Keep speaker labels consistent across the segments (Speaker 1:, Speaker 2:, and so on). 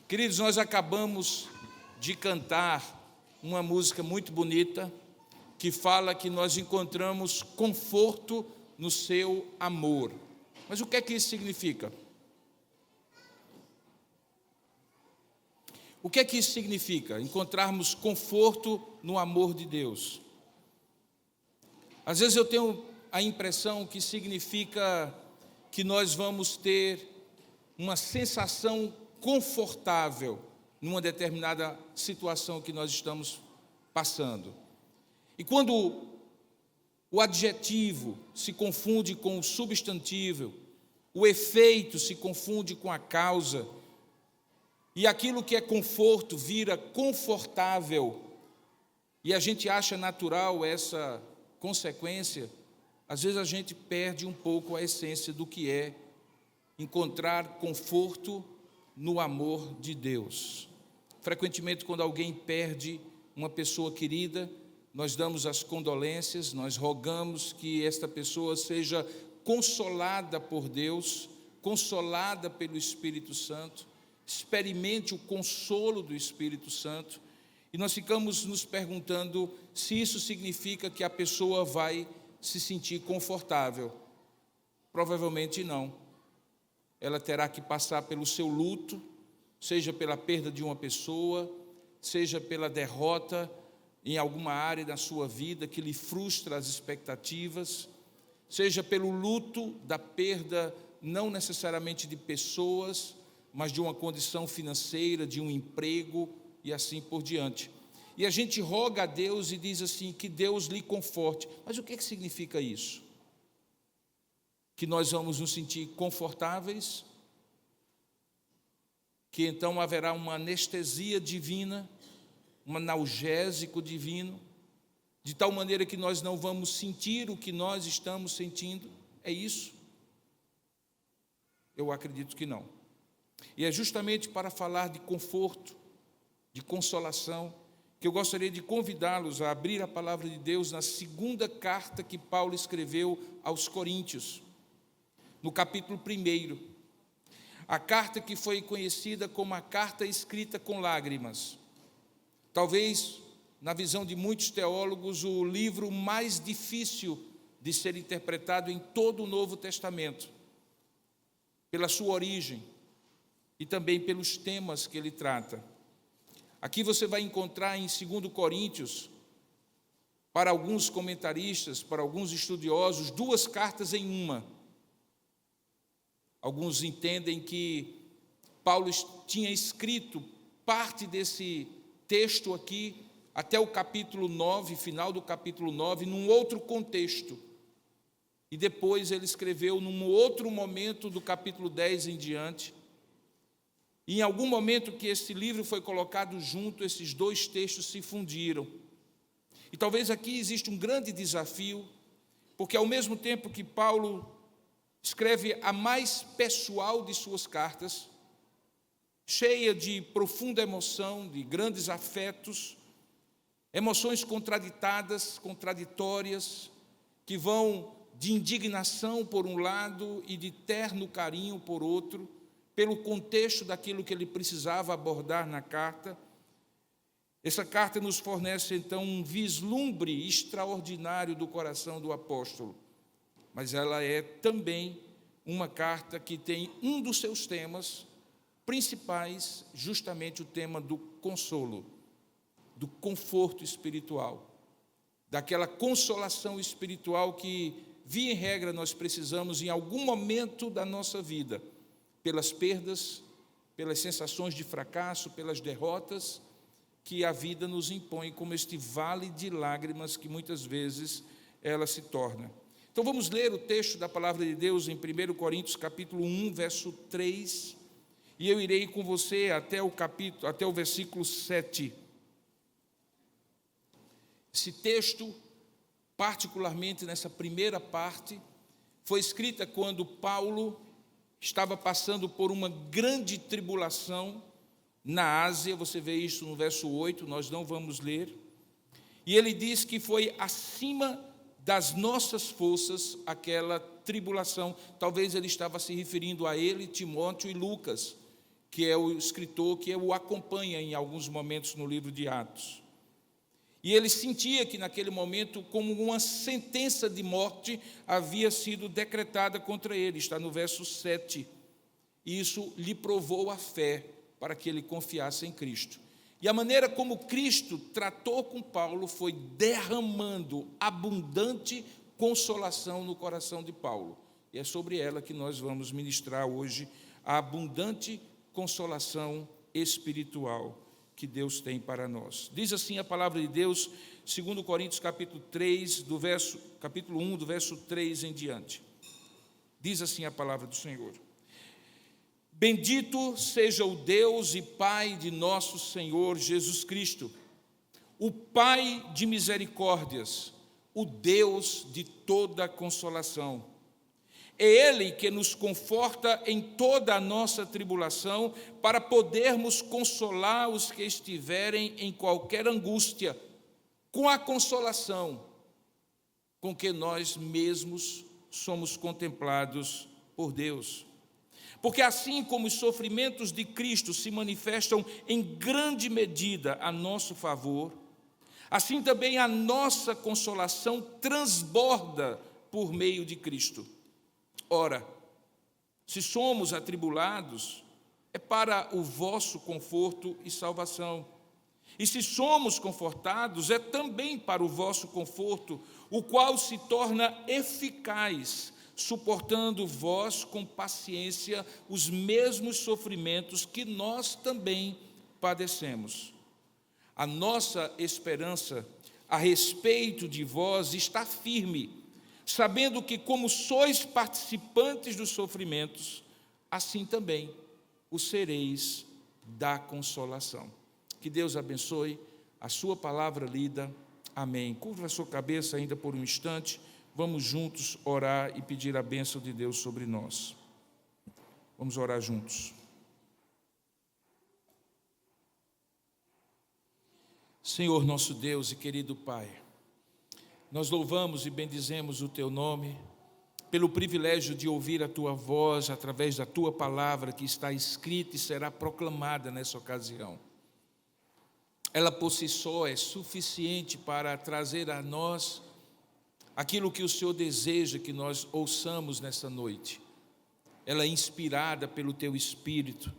Speaker 1: Queridos, nós acabamos de cantar uma música muito bonita que fala que nós encontramos conforto no seu amor. Mas o que é que isso significa? O que é que isso significa? Encontrarmos conforto no amor de Deus. Às vezes eu tenho a impressão que significa que nós vamos ter uma sensação confortável numa determinada situação que nós estamos passando. E quando o adjetivo se confunde com o substantivo, o efeito se confunde com a causa, e aquilo que é conforto vira confortável, e a gente acha natural essa consequência, às vezes a gente perde um pouco a essência do que é encontrar conforto no amor de Deus. Frequentemente, quando alguém perde uma pessoa querida, nós damos as condolências, nós rogamos que esta pessoa seja consolada por Deus, consolada pelo Espírito Santo, experimente o consolo do Espírito Santo, e nós ficamos nos perguntando se isso significa que a pessoa vai se sentir confortável. Provavelmente não. Ela terá que passar pelo seu luto, seja pela perda de uma pessoa, seja pela derrota em alguma área da sua vida que lhe frustra as expectativas, seja pelo luto da perda não necessariamente de pessoas, mas de uma condição financeira, de um emprego e assim por diante. E a gente roga a Deus e diz assim, que Deus lhe conforte. Mas o que significa isso? Que nós vamos nos sentir confortáveis, que então haverá uma anestesia divina, um analgésico divino, de tal maneira que nós não vamos sentir o que nós estamos sentindo? É isso? Eu acredito que não. E é justamente para falar de conforto, de consolação, que eu gostaria de convidá-los a abrir a palavra de Deus na segunda carta que Paulo escreveu aos Coríntios, no capítulo 1, a carta que foi conhecida como a carta escrita com lágrimas. Talvez, na visão de muitos teólogos, o livro mais difícil de ser interpretado em todo o Novo Testamento, pela sua origem e também pelos temas que ele trata. Aqui você vai encontrar em 2 Coríntios, para alguns comentaristas, para alguns estudiosos, duas cartas em uma. Alguns entendem que Paulo tinha escrito parte desse texto aqui, até o capítulo 9, final do capítulo 9, num outro contexto. E depois ele escreveu num outro momento do capítulo 10 em diante. E em algum momento que esse livro foi colocado junto, esses dois textos se fundiram. E talvez aqui exista um grande desafio, porque ao mesmo tempo que Paulo escreve a mais pessoal de suas cartas, cheia de profunda emoção, de grandes afetos, emoções contraditadas, contraditórias, que vão de indignação por um lado e de terno carinho por outro, pelo contexto daquilo que ele precisava abordar na carta. Essa carta nos fornece, então, um vislumbre extraordinário do coração do apóstolo, mas ela é também uma carta que tem um dos seus temas principais, justamente o tema do consolo, do conforto espiritual, daquela consolação espiritual que, via em regra, nós precisamos em algum momento da nossa vida, pelas perdas, pelas sensações de fracasso, pelas derrotas que a vida nos impõe, como este vale de lágrimas que muitas vezes ela se torna. Então vamos ler o texto da palavra de Deus em 1 Coríntios capítulo 1, verso 3, e eu irei com você até o versículo 7. Esse texto, particularmente nessa primeira parte, foi escrita quando Paulo estava passando por uma grande tribulação na Ásia. Você vê isso no verso 8, nós não vamos ler. E ele diz que foi acima das nossas forças aquela tribulação. Talvez ele estava se referindo a ele, Timóteo e Lucas, que é o escritor que o acompanha em alguns momentos no livro de Atos. E ele sentia que naquele momento, como uma sentença de morte havia sido decretada contra ele, está no verso 7. E isso lhe provou a fé para que ele confiasse em Cristo. E a maneira como Cristo tratou com Paulo foi derramando abundante consolação no coração de Paulo. E é sobre ela que nós vamos ministrar hoje, a abundante consolação espiritual que Deus tem para nós. Diz assim a palavra de Deus, 2 Coríntios capítulo 1, do verso 3 em diante. Diz assim a palavra do Senhor: Bendito seja o Deus e Pai de nosso Senhor Jesus Cristo, o Pai de misericórdias, o Deus de toda consolação. É Ele que nos conforta em toda a nossa tribulação, para podermos consolar os que estiverem em qualquer angústia, com a consolação com que nós mesmos somos contemplados por Deus. Porque assim como os sofrimentos de Cristo se manifestam em grande medida a nosso favor, assim também a nossa consolação transborda por meio de Cristo. Ora, se somos atribulados, é para o vosso conforto e salvação. E se somos confortados, é também para o vosso conforto, o qual se torna eficaz, suportando vós com paciência os mesmos sofrimentos que nós também padecemos. A nossa esperança a respeito de vós está firme, sabendo que, como sois participantes dos sofrimentos, assim também o sereis da consolação. Que Deus abençoe a sua palavra lida. Amém. Curva a sua cabeça ainda por um instante. Vamos juntos orar e pedir a bênção de Deus sobre nós. Vamos orar juntos. Senhor nosso Deus e querido Pai, nós louvamos e bendizemos o Teu nome, pelo privilégio de ouvir a Tua voz através da Tua palavra que está escrita e será proclamada nessa ocasião. Ela por si só é suficiente para trazer a nós aquilo que o Senhor deseja que nós ouçamos nessa noite. Ela é inspirada pelo Teu Espírito,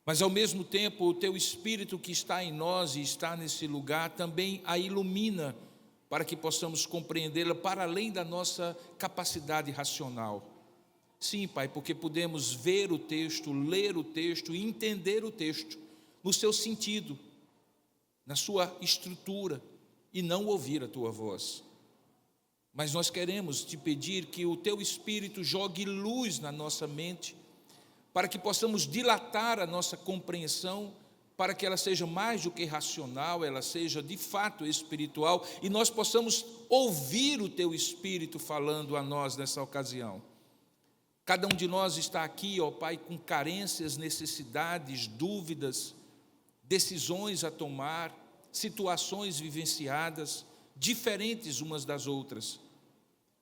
Speaker 1: mas ao mesmo tempo o Teu Espírito que está em nós e está nesse lugar também a ilumina, para que possamos compreendê-la para além da nossa capacidade racional. Sim, Pai, porque podemos ver o texto, ler o texto e entender o texto no seu sentido, na sua estrutura, e não ouvir a Tua voz. Mas nós queremos Te pedir que o Teu Espírito jogue luz na nossa mente, para que possamos dilatar a nossa compreensão, para que ela seja mais do que racional, ela seja de fato espiritual, e nós possamos ouvir o Teu Espírito falando a nós nessa ocasião. Cada um de nós está aqui, ó Pai, com carências, necessidades, dúvidas, decisões a tomar, situações vivenciadas, diferentes umas das outras.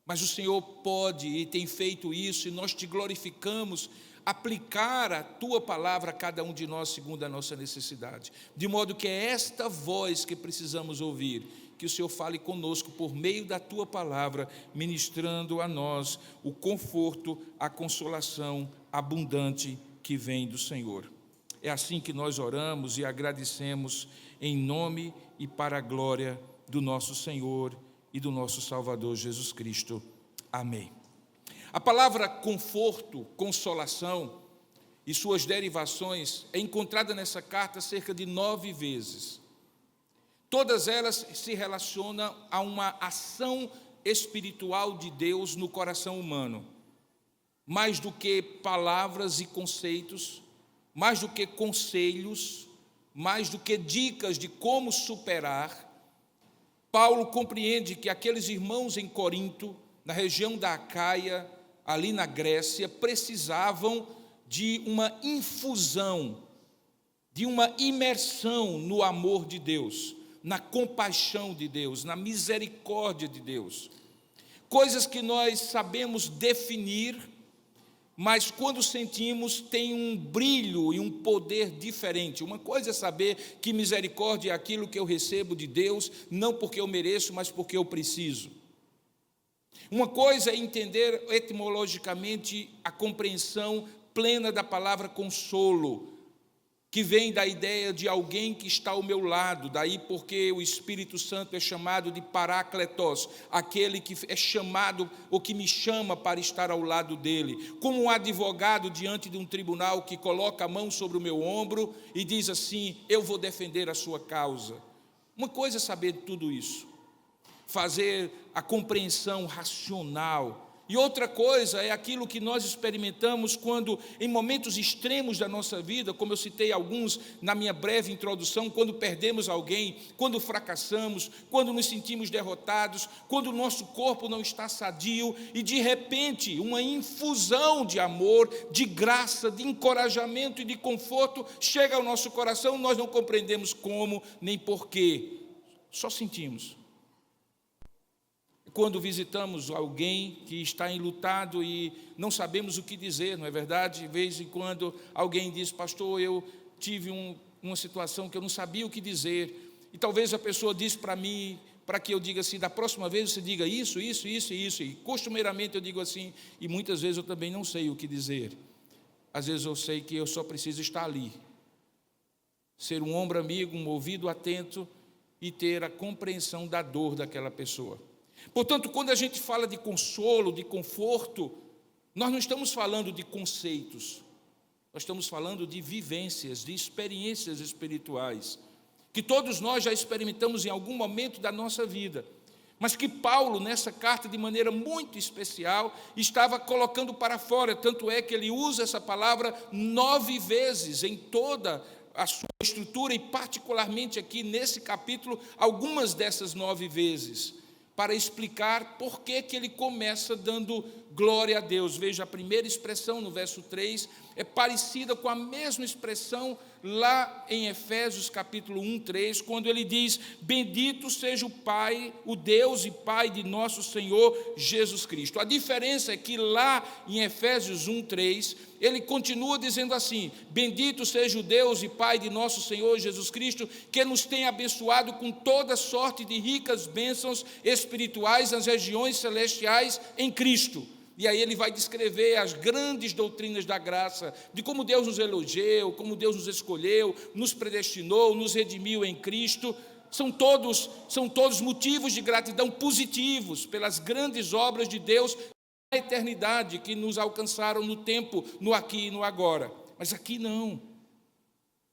Speaker 1: Mas o Senhor pode e tem feito isso, e nós Te glorificamos, aplicar a Tua palavra a cada um de nós segundo a nossa necessidade, de modo que é esta voz que precisamos ouvir, que o Senhor fale conosco por meio da Tua palavra, ministrando a nós o conforto, a consolação abundante que vem do Senhor. É assim que nós oramos e agradecemos em nome e para a glória do nosso Senhor e do nosso Salvador Jesus Cristo. Amém. A palavra conforto, consolação e suas derivações é encontrada nessa carta cerca de 9 vezes. Todas elas se relacionam a uma ação espiritual de Deus no coração humano. Mais do que palavras e conceitos, mais do que conselhos, mais do que dicas de como superar, Paulo compreende que aqueles irmãos em Corinto, na região da Acaia, ali na Grécia, precisavam de uma infusão, de uma imersão no amor de Deus, na compaixão de Deus, na misericórdia de Deus. Coisas que nós sabemos definir, mas quando sentimos, tem um brilho e um poder diferente. Uma coisa é saber que misericórdia é aquilo que eu recebo de Deus, não porque eu mereço, mas porque eu preciso. Uma coisa é entender etimologicamente a compreensão plena da palavra consolo, que vem da ideia de alguém que está ao meu lado, daí porque o Espírito Santo é chamado de Parácletos, aquele que é chamado, ou que me chama para estar ao lado dele, como um advogado diante de um tribunal que coloca a mão sobre o meu ombro e diz assim: eu vou defender a sua causa. Uma coisa é saber tudo isso, fazer a compreensão racional. E outra coisa é aquilo que nós experimentamos quando, em momentos extremos da nossa vida, como eu citei alguns na minha breve introdução, quando perdemos alguém, quando fracassamos, quando nos sentimos derrotados, quando o nosso corpo não está sadio e, de repente, uma infusão de amor, de graça, de encorajamento e de conforto chega ao nosso coração, nós não compreendemos como nem porquê, só sentimos. Quando visitamos alguém que está enlutado e não sabemos o que dizer, não é verdade? De vez em quando alguém diz: pastor, eu tive uma situação que eu não sabia o que dizer, e talvez a pessoa diz para mim, para que eu diga assim: da próxima vez você diga isso, isso, isso e isso, e costumeiramente eu digo assim, e muitas vezes eu também não sei o que dizer. Às vezes eu sei que eu só preciso estar ali, ser um ombro amigo, um ouvido atento e ter a compreensão da dor daquela pessoa. Portanto, quando a gente fala de consolo, de conforto, nós não estamos falando de conceitos, nós estamos falando de vivências, de experiências espirituais, que todos nós já experimentamos em algum momento da nossa vida, mas que Paulo, nessa carta, de maneira muito especial, estava colocando para fora. Tanto é que ele usa essa palavra 9 vezes em toda a sua estrutura, e particularmente aqui nesse capítulo, algumas dessas 9 vezes, para explicar por que ele começa dando glória a Deus. Veja, a primeira expressão no verso 3 é parecida com a mesma expressão lá em Efésios capítulo 1, 3, quando ele diz: bendito seja o Pai, o Deus e Pai de nosso Senhor Jesus Cristo. A diferença é que lá em Efésios 1, 3, ele continua dizendo assim: bendito seja o Deus e Pai de nosso Senhor Jesus Cristo, que nos tem abençoado com toda sorte de ricas bênçãos espirituais nas regiões celestiais em Cristo. E aí ele vai descrever as grandes doutrinas da graça, de como Deus nos elegeu, como Deus nos escolheu, nos predestinou, nos redimiu em Cristo. São todos motivos de gratidão positivos pelas grandes obras de Deus na eternidade, que nos alcançaram no tempo, no aqui e no agora. Mas aqui não.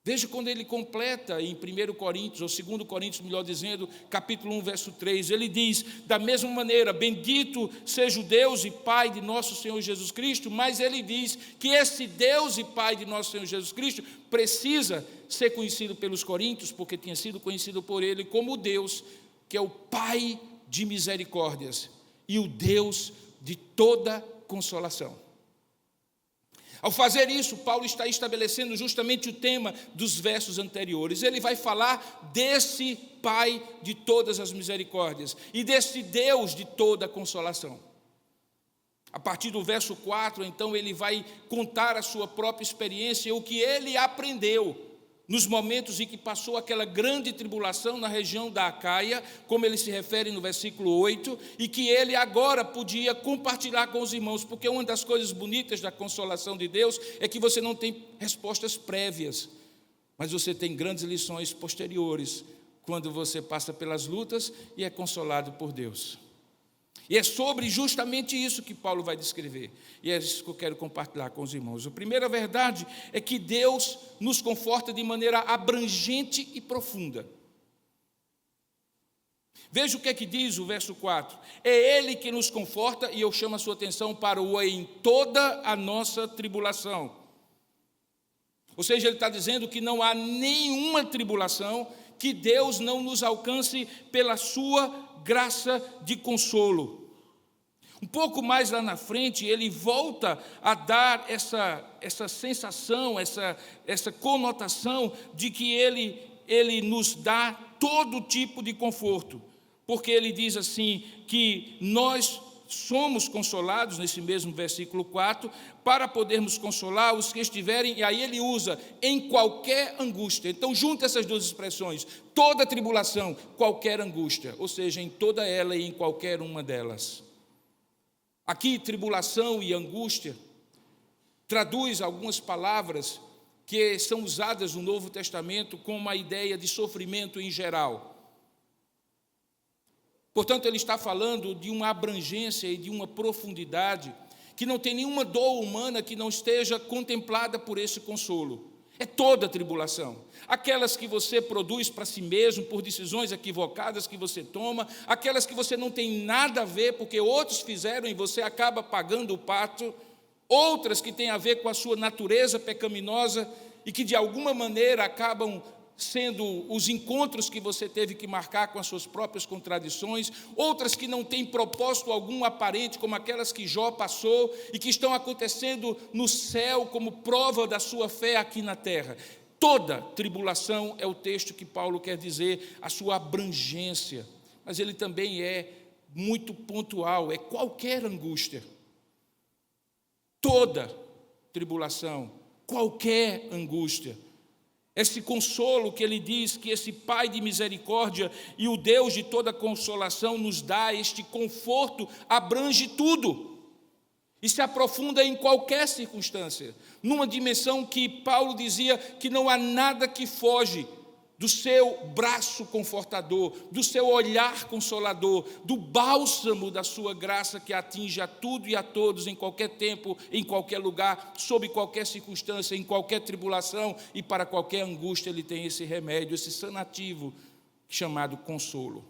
Speaker 1: Veja quando ele completa em 1 Coríntios, ou 2 Coríntios, melhor dizendo, capítulo 1, verso 3, ele diz: da mesma maneira, bendito seja o Deus e Pai de nosso Senhor Jesus Cristo, mas ele diz que esse Deus e Pai de nosso Senhor Jesus Cristo precisa ser conhecido pelos coríntios, porque tinha sido conhecido por ele como Deus, que é o Pai de misericórdias e o Deus de toda consolação. Ao fazer isso, Paulo está estabelecendo justamente o tema dos versos anteriores. Ele vai falar desse Pai de todas as misericórdias e desse Deus de toda consolação. A partir do verso 4, então, ele vai contar a sua própria experiência, o que ele aprendeu nos momentos em que passou aquela grande tribulação na região da Acaia, como ele se refere no versículo 8, e que ele agora podia compartilhar com os irmãos, porque uma das coisas bonitas da consolação de Deus é que você não tem respostas prévias, mas você tem grandes lições posteriores, quando você passa pelas lutas e é consolado por Deus. E é sobre justamente isso que Paulo vai descrever. E é isso que eu quero compartilhar com os irmãos. A primeira verdade é que Deus nos conforta de maneira abrangente e profunda. Veja o que é que diz o verso 4. É Ele que nos conforta, e eu chamo a sua atenção para o em toda a nossa tribulação. Ou seja, ele está dizendo que não há nenhuma tribulação que Deus não nos alcance pela sua graça de consolo. Um pouco mais lá na frente, ele volta a dar essa sensação, essa conotação de que ele nos dá todo tipo de conforto, porque ele diz assim, que nós somos consolados, nesse mesmo versículo 4, para podermos consolar os que estiverem, e aí ele usa, em qualquer angústia. Então, junta essas duas expressões, toda tribulação, qualquer angústia, ou seja, em toda ela e em qualquer uma delas. Aqui, tribulação e angústia traduz algumas palavras que são usadas no Novo Testamento com uma ideia de sofrimento em geral. Portanto, ele está falando de uma abrangência e de uma profundidade que não tem nenhuma dor humana que não esteja contemplada por esse consolo. É toda a tribulação. Aquelas que você produz para si mesmo por decisões equivocadas que você toma, aquelas que você não tem nada a ver porque outros fizeram e você acaba pagando o pato, outras que têm a ver com a sua natureza pecaminosa e que de alguma maneira acabam sendo os encontros que você teve que marcar com as suas próprias contradições, outras que não têm propósito algum aparente, como aquelas que Jó passou e que estão acontecendo no céu como prova da sua fé aqui na terra. Toda tribulação é o texto que Paulo quer dizer, a sua abrangência, mas ele também é muito pontual, é qualquer angústia. Toda tribulação, qualquer angústia. Esse consolo que ele diz que esse Pai de misericórdia e o Deus de toda consolação nos dá, este conforto abrange tudo e se aprofunda em qualquer circunstância, numa dimensão que Paulo dizia que não há nada que foge do seu braço confortador, do seu olhar consolador, do bálsamo da sua graça que atinge a tudo e a todos, em qualquer tempo, em qualquer lugar, sob qualquer circunstância, em qualquer tribulação, e para qualquer angústia ele tem esse remédio, esse sanativo chamado consolo.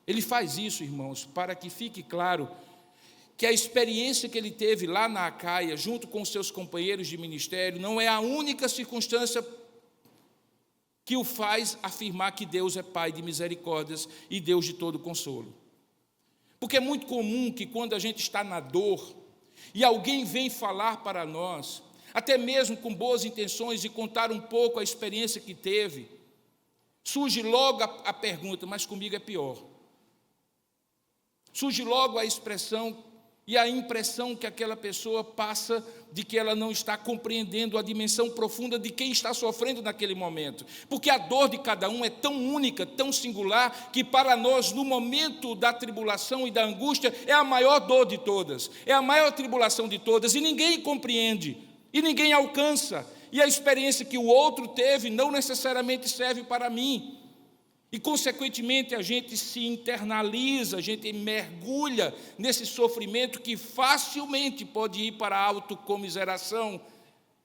Speaker 1: Ele faz isso, irmãos, para que fique claro que a experiência que ele teve lá na Acaia, junto com os seus companheiros de ministério, não é a única circunstância que o faz afirmar que Deus é Pai de misericórdias e Deus de todo consolo. Porque é muito comum que quando a gente está na dor e alguém vem falar para nós, até mesmo com boas intenções de contar um pouco a experiência que teve, surge logo a pergunta, mas comigo é pior. Surge logo a expressão e a impressão que aquela pessoa passa de que ela não está compreendendo a dimensão profunda de quem está sofrendo naquele momento. Porque a dor de cada um é tão única, tão singular, que para nós, no momento da tribulação e da angústia, é a maior dor de todas, é a maior tribulação de todas, e ninguém compreende, e ninguém alcança, e a experiência que o outro teve não necessariamente serve para mim. E, consequentemente, a gente se internaliza, a gente mergulha nesse sofrimento que facilmente pode ir para a autocomiseração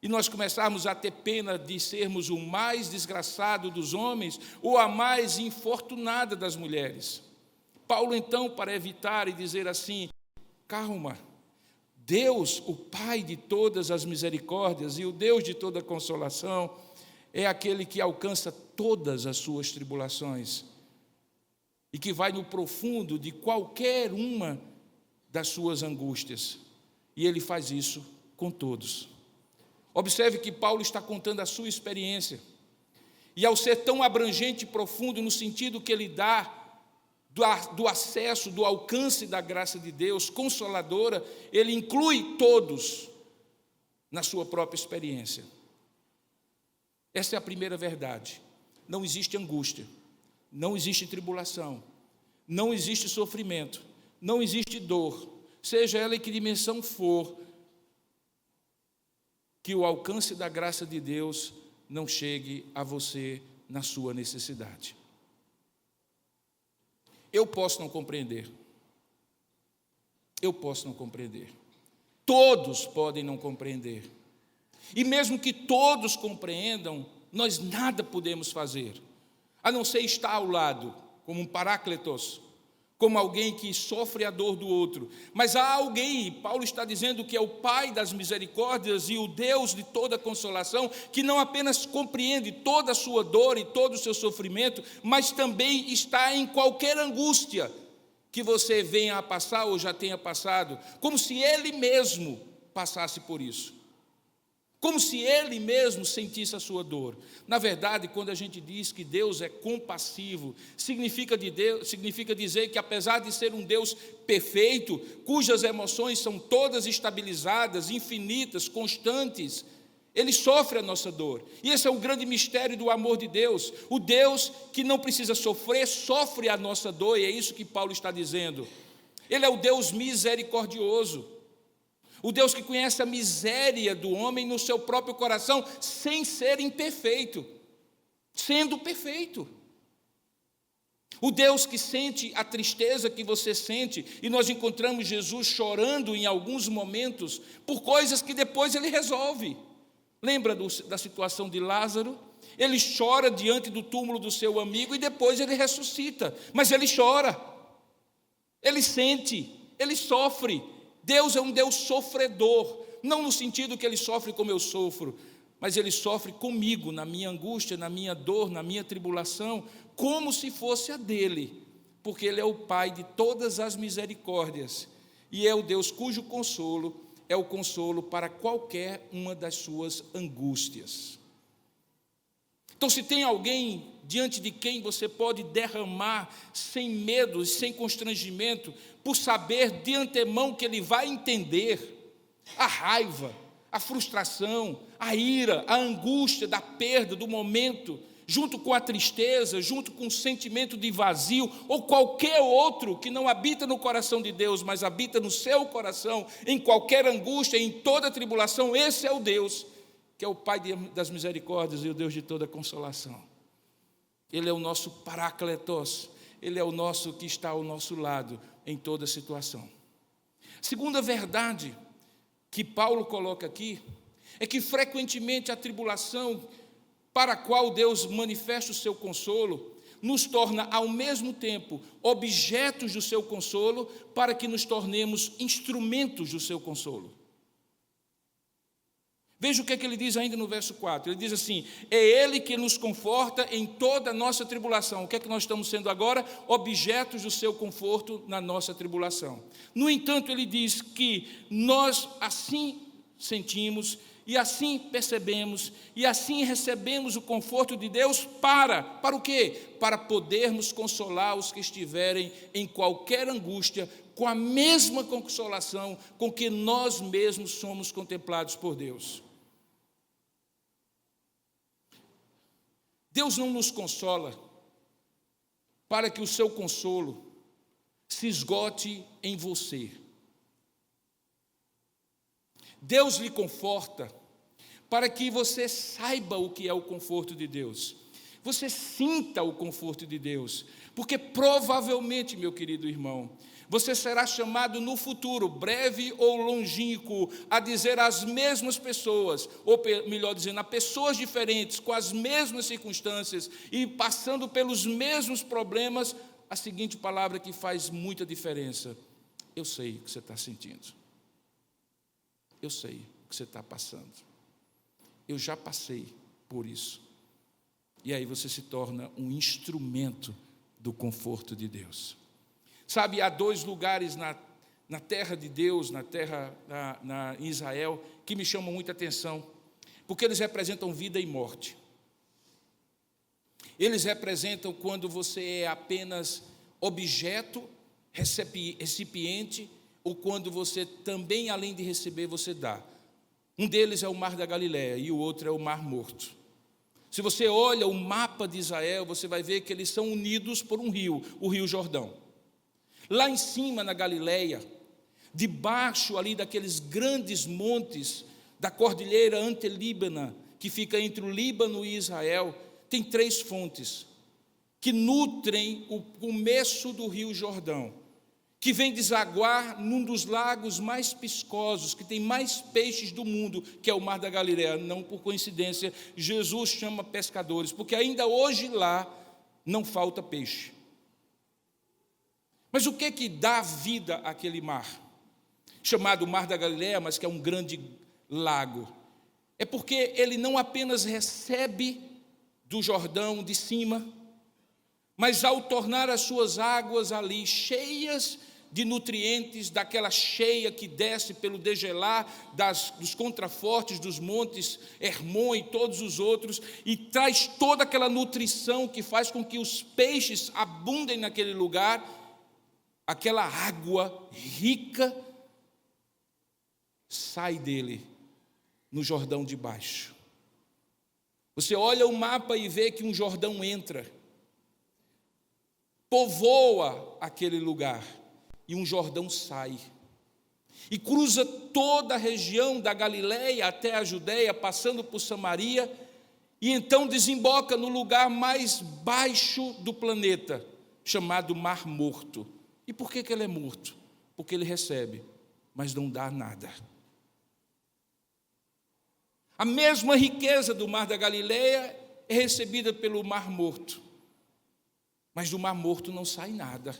Speaker 1: e nós começarmos a ter pena de sermos o mais desgraçado dos homens ou a mais infortunada das mulheres. Paulo, então, para evitar e dizer assim, calma, Deus, o Pai de todas as misericórdias e o Deus de toda consolação, é aquele que alcança todas as suas tribulações e que vai no profundo de qualquer uma das suas angústias. E ele faz isso com todos. Observe que Paulo está contando a sua experiência. E ao ser tão abrangente e profundo no sentido que ele dá do acesso, do alcance da graça de Deus, consoladora, ele inclui todos na sua própria experiência. Essa é a primeira verdade. Não existe angústia, não existe tribulação, não existe sofrimento, não existe dor, seja ela em que dimensão for, que o alcance da graça de Deus não chegue a você na sua necessidade. Eu posso não compreender. Eu posso não compreender. Todos podem não compreender. E mesmo que todos compreendam, nós nada podemos fazer, a não ser estar ao lado, como um paráclitos, como alguém que sofre a dor do outro. Mas há alguém, Paulo está dizendo que é o Pai das misericórdias e o Deus de toda consolação, que não apenas compreende toda a sua dor e todo o seu sofrimento, mas também está em qualquer angústia que você venha a passar ou já tenha passado, como se Ele mesmo passasse por isso. como se ele mesmo sentisse a sua dor. Na verdade, quando a gente diz que Deus é compassivo, significa dizer que, apesar de ser um Deus perfeito, cujas emoções são todas estabilizadas, infinitas, constantes, ele sofre a nossa dor. E esse é o grande mistério do amor de Deus. O Deus que não precisa sofrer, sofre a nossa dor, e é isso que Paulo está dizendo. Ele é o Deus misericordioso. O Deus que conhece a miséria do homem no seu próprio coração, sem ser imperfeito, sendo perfeito. O Deus que sente a tristeza que você sente, e nós encontramos Jesus chorando em alguns momentos, por coisas que depois ele resolve. Lembra da situação de Lázaro? Ele chora diante do túmulo do seu amigo e depois ele ressuscita, mas ele chora, ele sente, ele sofre. Deus é um Deus sofredor, não no sentido que ele sofre como eu sofro, mas ele sofre comigo, na minha angústia, na minha dor, na minha tribulação, como se fosse a dele, porque ele é o Pai de todas as misericórdias, e é o Deus cujo consolo é o consolo para qualquer uma das suas angústias. Então, se tem alguém diante de quem você pode derramar sem medo e sem constrangimento, por saber de antemão que ele vai entender a raiva, a frustração, a ira, a angústia da perda do momento, junto com a tristeza, junto com o sentimento de vazio, ou qualquer outro que não habita no coração de Deus, mas habita no seu coração, em qualquer angústia, em toda tribulação, esse é o Deus, que é o Pai das misericórdias e o Deus de toda consolação. Ele é o nosso Parácletos, ele é o nosso que está ao nosso lado em toda situação. Segunda verdade que Paulo coloca aqui, é que frequentemente a tribulação para a qual Deus manifesta o seu consolo, nos torna ao mesmo tempo objetos do seu consolo, para que nos tornemos instrumentos do seu consolo. Veja o que é que ele diz ainda no verso 4, ele diz assim: é Ele que nos conforta em toda a nossa tribulação. O que é que nós estamos sendo agora? Objetos do seu conforto na nossa tribulação. No entanto, ele diz que nós assim sentimos, e assim percebemos, e assim recebemos o conforto de Deus para o quê? Para podermos consolar os que estiverem em qualquer angústia, com a mesma consolação com que nós mesmos somos contemplados por Deus. Deus não nos consola para que o seu consolo se esgote em você. Deus lhe conforta para que você saiba o que é o conforto de Deus. Você sinta o conforto de Deus, porque provavelmente, meu querido irmão, você será chamado no futuro, breve ou longínquo, a dizer às mesmas pessoas, ou melhor dizendo, a pessoas diferentes, com as mesmas circunstâncias e passando pelos mesmos problemas, a seguinte palavra que faz muita diferença: eu sei o que você está sentindo. Eu sei o que você está passando. Eu já passei por isso. E aí você se torna um instrumento do conforto de Deus. Sabe, há dois lugares na terra de Deus, em Israel, que me chamam muita atenção, porque eles representam vida e morte. Eles representam quando você é apenas objeto, recipiente, ou quando você também, além de receber, você dá. Um deles é o Mar da Galileia e o outro é o Mar Morto. Se você olha o mapa de Israel, você vai ver que eles são unidos por um rio, o Rio Jordão. Lá em cima, na Galileia, debaixo ali daqueles grandes montes da cordilheira antelíbana, que fica entre o Líbano e Israel, tem 3 fontes que nutrem o começo do Rio Jordão, que vem desaguar num dos lagos mais piscosos, que tem mais peixes do mundo, que é o Mar da Galileia. Não por coincidência, Jesus chama pescadores, porque ainda hoje lá não falta peixe. Mas o que é que dá vida àquele mar, chamado Mar da Galileia, mas que é um grande lago? É porque ele não apenas recebe do Jordão de cima, mas ao tornar as suas águas ali cheias de nutrientes daquela cheia que desce pelo degelar dos contrafortes dos montes Hermon e todos os outros, e traz toda aquela nutrição que faz com que os peixes abundem naquele lugar. Aquela água rica sai dele no Jordão de baixo. Você olha o mapa e vê que um Jordão entra, povoa aquele lugar, e um Jordão sai, e cruza toda a região da Galileia até a Judéia, passando por Samaria, e então desemboca no lugar mais baixo do planeta, chamado Mar Morto. E por que ele é morto? Porque ele recebe, mas não dá nada. A mesma riqueza do Mar da Galileia é recebida pelo Mar Morto, mas do Mar Morto não sai nada.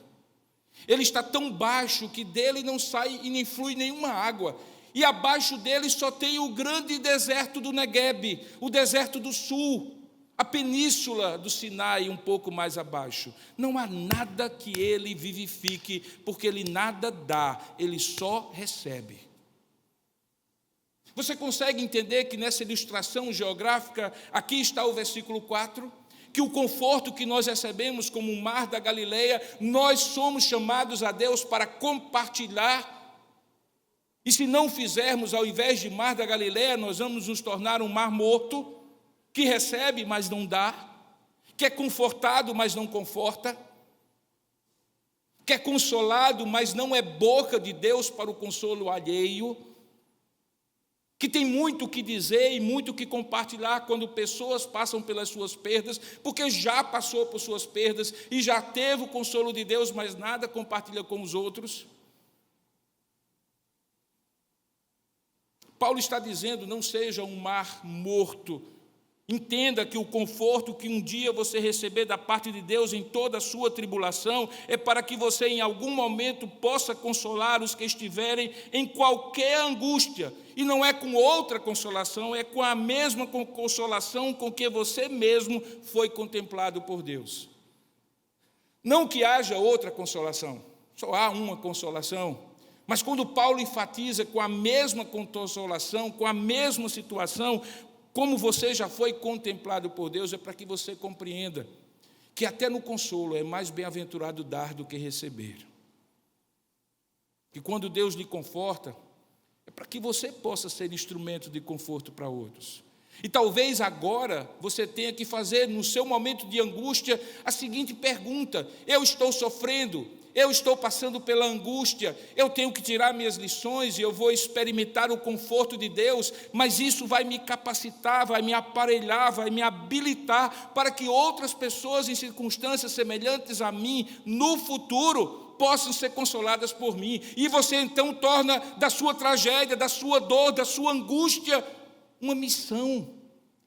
Speaker 1: Ele está tão baixo que dele não sai e nem flui nenhuma água, e abaixo dele só tem o grande deserto do Negueb, o deserto do sul, a península do Sinai um pouco mais abaixo. Não há nada que ele vivifique, porque ele nada dá, ele só recebe. Você consegue entender que nessa ilustração geográfica, aqui está o versículo 4, que o conforto que nós recebemos como o Mar da Galileia, nós somos chamados a Deus para compartilhar, e se não fizermos, ao invés de Mar da Galileia, nós vamos nos tornar um mar morto, que recebe, mas não dá, que é confortado, mas não conforta, que é consolado, mas não é boca de Deus para o consolo alheio, que tem muito o que dizer e muito o que compartilhar quando pessoas passam pelas suas perdas, porque já passou por suas perdas e já teve o consolo de Deus, mas nada compartilha com os outros. Paulo está dizendo, não seja um mar morto. Entenda que o conforto que um dia você receber da parte de Deus em toda a sua tribulação é para que você em algum momento possa consolar os que estiverem em qualquer angústia. E não é com outra consolação, é com a mesma consolação com que você mesmo foi contemplado por Deus. Não que haja outra consolação, só há uma consolação. Mas quando Paulo enfatiza com a mesma consolação, com a mesma situação, como você já foi contemplado por Deus, é para que você compreenda que até no consolo é mais bem-aventurado dar do que receber. Que quando Deus lhe conforta, é para que você possa ser instrumento de conforto para outros. E talvez agora você tenha que fazer, no seu momento de angústia, a seguinte pergunta: eu estou sofrendo, eu estou passando pela angústia, eu tenho que tirar minhas lições e eu vou experimentar o conforto de Deus, mas isso vai me capacitar, vai me aparelhar, vai me habilitar para que outras pessoas em circunstâncias semelhantes a mim, no futuro, possam ser consoladas por mim. E você então torna da sua tragédia, da sua dor, da sua angústia, uma missão.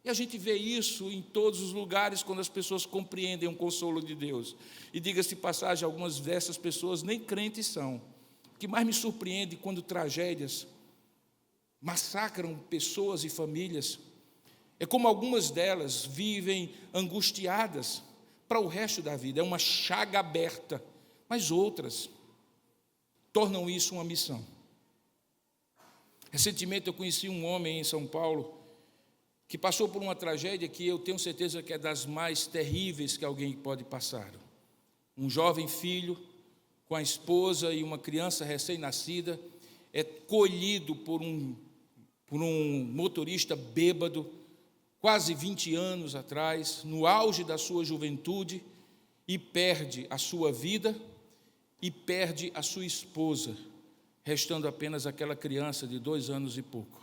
Speaker 1: E a gente vê isso em todos os lugares quando as pessoas compreendem o consolo de Deus. E diga-se de passagem, algumas dessas pessoas nem crentes são. O que mais me surpreende quando tragédias massacram pessoas e famílias é como algumas delas vivem angustiadas para o resto da vida. É uma chaga aberta, mas outras tornam isso uma missão. Recentemente eu conheci um homem em São Paulo que passou por uma tragédia que eu tenho certeza que é das mais terríveis que alguém pode passar. Um jovem filho com a esposa e uma criança recém-nascida é colhido por um motorista bêbado, quase 20 anos atrás, no auge da sua juventude, e perde a sua vida e perde a sua esposa, restando apenas aquela criança de 2 anos e pouco.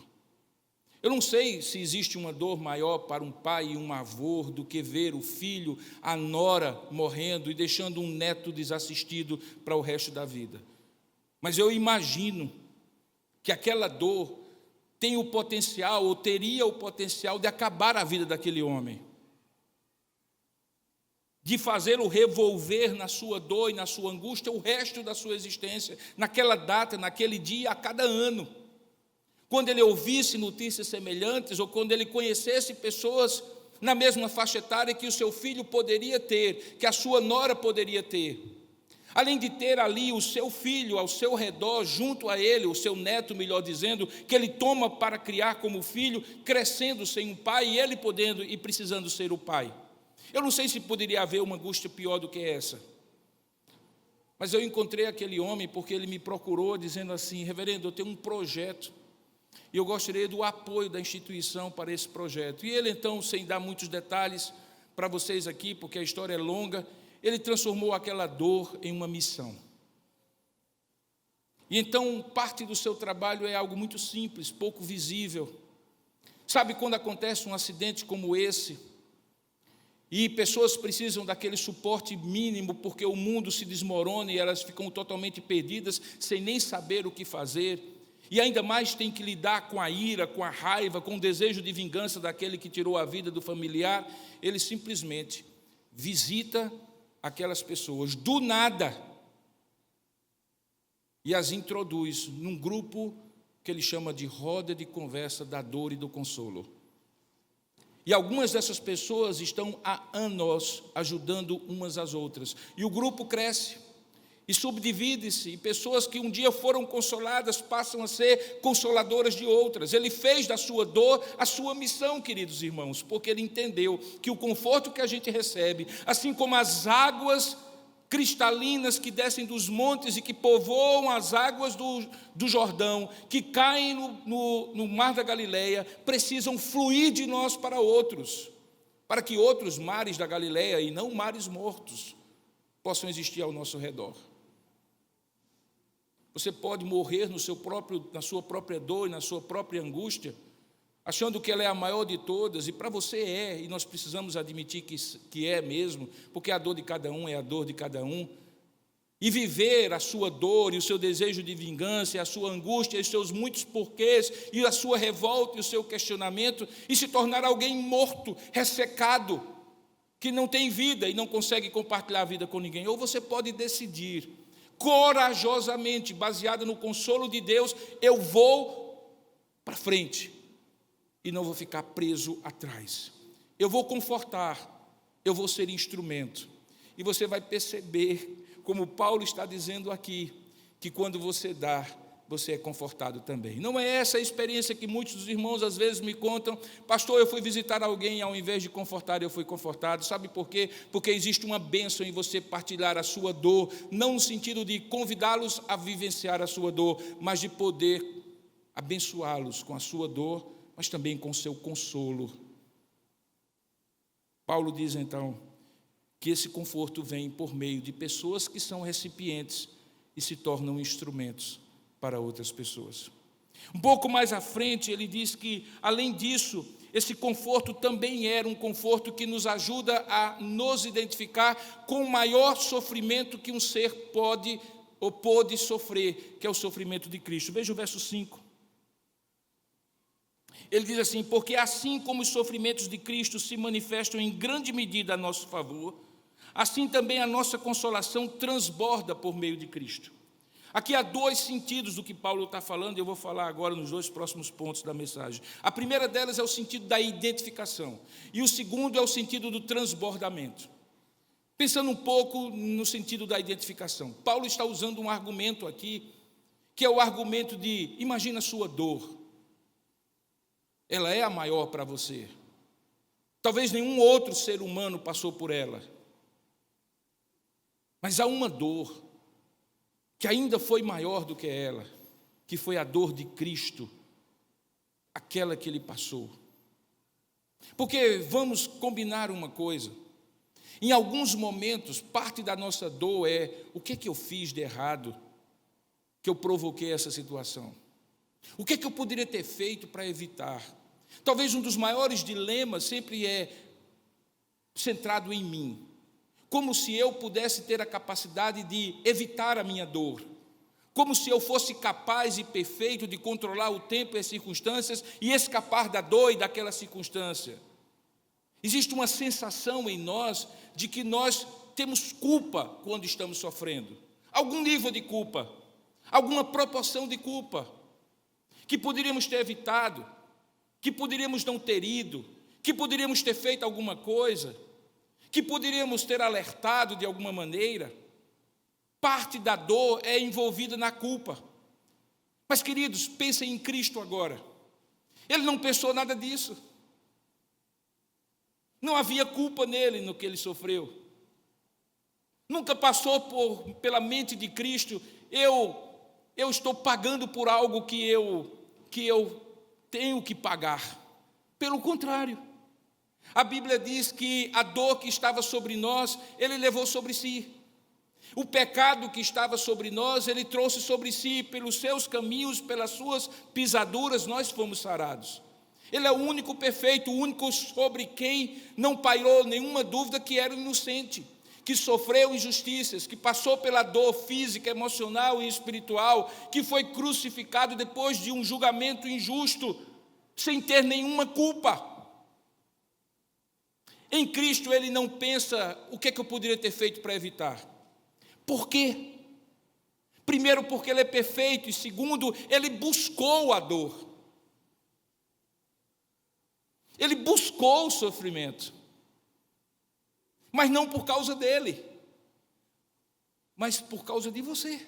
Speaker 1: Eu não sei se existe uma dor maior para um pai e um avô do que ver o filho, a nora morrendo e deixando um neto desassistido para o resto da vida. Mas eu imagino que aquela dor tem o potencial, ou teria o potencial de acabar a vida daquele homem, de fazê-lo revolver na sua dor e na sua angústia o resto da sua existência, naquela data, naquele dia, a cada ano. Quando ele ouvisse notícias semelhantes, ou quando ele conhecesse pessoas na mesma faixa etária que o seu filho poderia ter, que a sua nora poderia ter. além de ter ali o seu filho ao seu redor, junto a ele, o seu neto, melhor dizendo, que ele toma para criar como filho, crescendo sem um pai, e ele podendo e precisando ser o pai. Eu não sei se poderia haver uma angústia pior do que essa, mas eu encontrei aquele homem porque ele me procurou dizendo assim: reverendo, eu tenho um projeto, e eu gostaria do apoio da instituição para esse projeto. E ele então, sem dar muitos detalhes para vocês aqui, porque a história é longa, ele transformou aquela dor em uma missão. E então, parte do seu trabalho é algo muito simples, pouco visível. Sabe quando acontece um acidente como esse, e pessoas precisam daquele suporte mínimo, porque o mundo se desmorona e elas ficam totalmente perdidas, sem nem saber o que fazer, e ainda mais tem que lidar com a ira, com a raiva, com o desejo de vingança daquele que tirou a vida do familiar. Ele simplesmente visita aquelas pessoas do nada e as introduz num grupo que ele chama de roda de conversa da dor e do consolo. E algumas dessas pessoas estão há anos ajudando umas às outras, e o grupo cresce e subdivide-se, e pessoas que um dia foram consoladas passam a ser consoladoras de outras. Ele fez da sua dor a sua missão, queridos irmãos, porque ele entendeu que o conforto que a gente recebe, assim como as águas cristalinas que descem dos montes e que povoam as águas do Jordão, que caem no mar da Galileia, precisam fluir de nós para outros, para que outros mares da Galileia, e não mares mortos, possam existir ao nosso redor. Você pode morrer na sua própria dor e na sua própria angústia, achando que ela é a maior de todas, e para você é, e nós precisamos admitir que é mesmo, porque a dor de cada um é a dor de cada um, e viver a sua dor e o seu desejo de vingança, e a sua angústia, e os seus muitos porquês, e a sua revolta e o seu questionamento, e se tornar alguém morto, ressecado, que não tem vida e não consegue compartilhar a vida com ninguém. Ou você pode decidir, corajosamente, baseado no consolo de Deus, eu vou para frente, e não vou ficar preso atrás. Eu vou confortar, eu vou ser instrumento. E você vai perceber, como Paulo está dizendo aqui, que quando você dá, você é confortado também. Não é essa a experiência que muitos dos irmãos às vezes me contam: pastor, eu fui visitar alguém, ao invés de confortar, eu fui confortado. Sabe por quê? Porque existe uma bênção em você partilhar a sua dor, não no sentido de convidá-los a vivenciar a sua dor, mas de poder abençoá-los com a sua dor, mas também com o seu consolo. Paulo diz então que esse conforto vem por meio de pessoas que são recipientes e se tornam instrumentos para outras pessoas. Um pouco mais à frente ele diz que, além disso, esse conforto também era um conforto que nos ajuda a nos identificar com o maior sofrimento que um ser pode ou pôde sofrer, que é o sofrimento de Cristo. Veja o verso 5. Ele diz assim: porque assim como os sofrimentos de Cristo se manifestam em grande medida a nosso favor, assim também a nossa consolação transborda por meio de Cristo. Aqui há dois sentidos do que Paulo está falando, e eu vou falar agora nos dois próximos pontos da mensagem. A primeira delas é o sentido da identificação, e o segundo é o sentido do transbordamento. Pensando um pouco no sentido da identificação, Paulo está usando um argumento aqui, que é o argumento de: imagina a sua dor. Ela é a maior para você. Talvez nenhum outro ser humano passou por ela. Mas há uma dor que ainda foi maior do que ela, que foi a dor de Cristo, aquela que ele passou. Porque vamos combinar uma coisa: em alguns momentos, parte da nossa dor é: o que eu fiz de errado que eu provoquei essa situação? O que eu poderia ter feito para evitar? Talvez um dos maiores dilemas sempre é centrado em mim, como se eu pudesse ter a capacidade de evitar a minha dor, como se eu fosse capaz e perfeito de controlar o tempo e as circunstâncias e escapar da dor e daquela circunstância. Existe uma sensação em nós de que nós temos culpa quando estamos sofrendo, algum nível de culpa, alguma proporção de culpa, que poderíamos ter evitado, que poderíamos não ter ido, que poderíamos ter feito alguma coisa, que poderíamos ter alertado de alguma maneira. Parte da dor é envolvida na culpa. Mas, queridos, pensem em Cristo agora. Ele não pensou nada disso. Não havia culpa nele no que ele sofreu. Nunca passou pela mente de Cristo, eu estou pagando por algo que eu tenho que pagar. Pelo contrário, a Bíblia diz que a dor que estava sobre nós, ele levou sobre si. O pecado que estava sobre nós, ele trouxe sobre si, pelos seus caminhos, pelas suas pisaduras, nós fomos sarados. Ele é o único perfeito, o único sobre quem não pairou nenhuma dúvida que era inocente, que sofreu injustiças, que passou pela dor física, emocional e espiritual, que foi crucificado depois de um julgamento injusto, sem ter nenhuma culpa. Em Cristo ele não pensa o que eu poderia ter feito para evitar. Por quê? Primeiro, porque ele é perfeito, e segundo, ele buscou a dor. Ele buscou o sofrimento. Mas não por causa dele, mas por causa de você,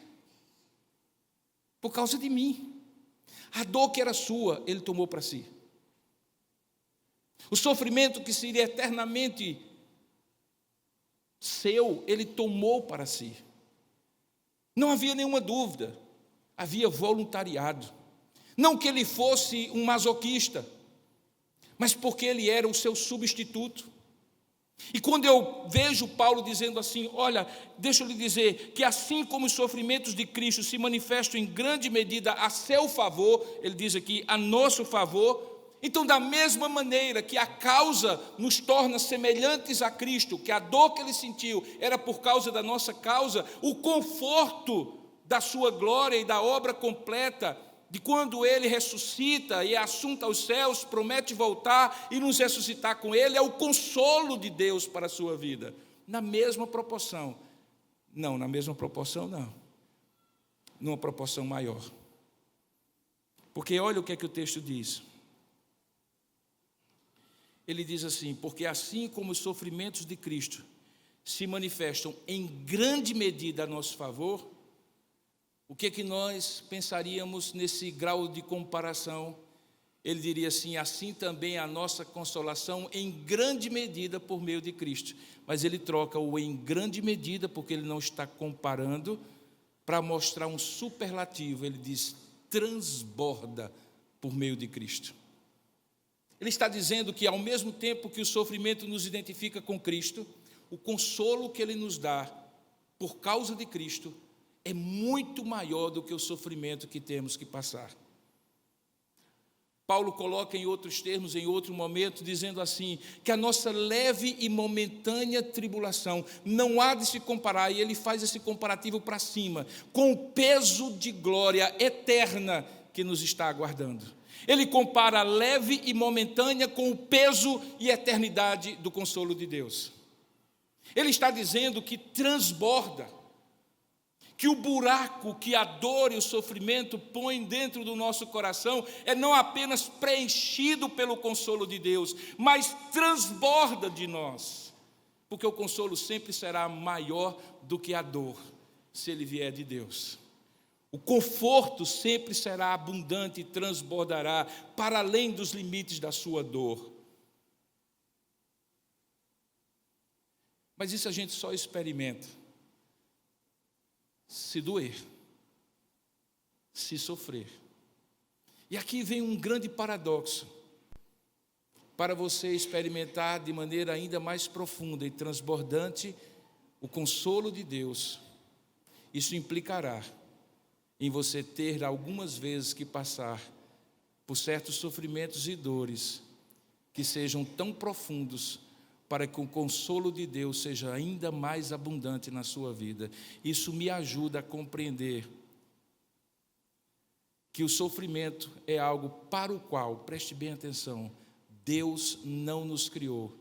Speaker 1: por causa de mim. A dor que era sua, ele tomou para si. O sofrimento que seria eternamente seu, ele tomou para si. Não havia nenhuma dúvida, havia voluntariado. Não que ele fosse um masoquista, mas porque ele era o seu substituto. E quando eu vejo Paulo dizendo assim, olha, deixa eu lhe dizer, que assim como os sofrimentos de Cristo se manifestam em grande medida a seu favor, ele diz aqui, a nosso favor, então da mesma maneira que a causa nos torna semelhantes a Cristo, que a dor que ele sentiu era por causa da nossa causa, o conforto da sua glória e da obra completa, de quando ele ressuscita e é assunto aos céus, promete voltar e nos ressuscitar com ele, é o consolo de Deus para a sua vida, na mesma proporção. Não, na mesma proporção não, numa proporção maior. Porque olha o que é que o texto diz. Ele diz assim, porque assim como os sofrimentos de Cristo se manifestam em grande medida a nosso favor, o que é que nós pensaríamos nesse grau de comparação? Ele diria assim, assim também a nossa consolação em grande medida por meio de Cristo. Mas ele troca o em grande medida, porque ele não está comparando, para mostrar um superlativo. Ele diz, transborda por meio de Cristo. Ele está dizendo que ao mesmo tempo que o sofrimento nos identifica com Cristo, o consolo que ele nos dá por causa de Cristo é muito maior do que o sofrimento que temos que passar. Paulo coloca em outros termos, em outro momento, dizendo assim, que a nossa leve e momentânea tribulação não há de se comparar, e ele faz esse comparativo para cima, com o peso de glória eterna que nos está aguardando. Ele compara a leve e momentânea com o peso e eternidade do consolo de Deus. Ele está dizendo que transborda, que o buraco que a dor e o sofrimento põem dentro do nosso coração é não apenas preenchido pelo consolo de Deus, mas transborda de nós, porque o consolo sempre será maior do que a dor, se ele vier de Deus. O conforto sempre será abundante e transbordará para além dos limites da sua dor. Mas isso a gente só experimenta se doer, se sofrer. E aqui vem um grande paradoxo. Para você experimentar de maneira ainda mais profunda e transbordante o consolo de Deus, isso implicará em você ter algumas vezes que passar por certos sofrimentos e dores que sejam tão profundos para que o consolo de Deus seja ainda mais abundante na sua vida. Isso me ajuda a compreender que o sofrimento é algo para o qual, preste bem atenção, Deus não nos criou,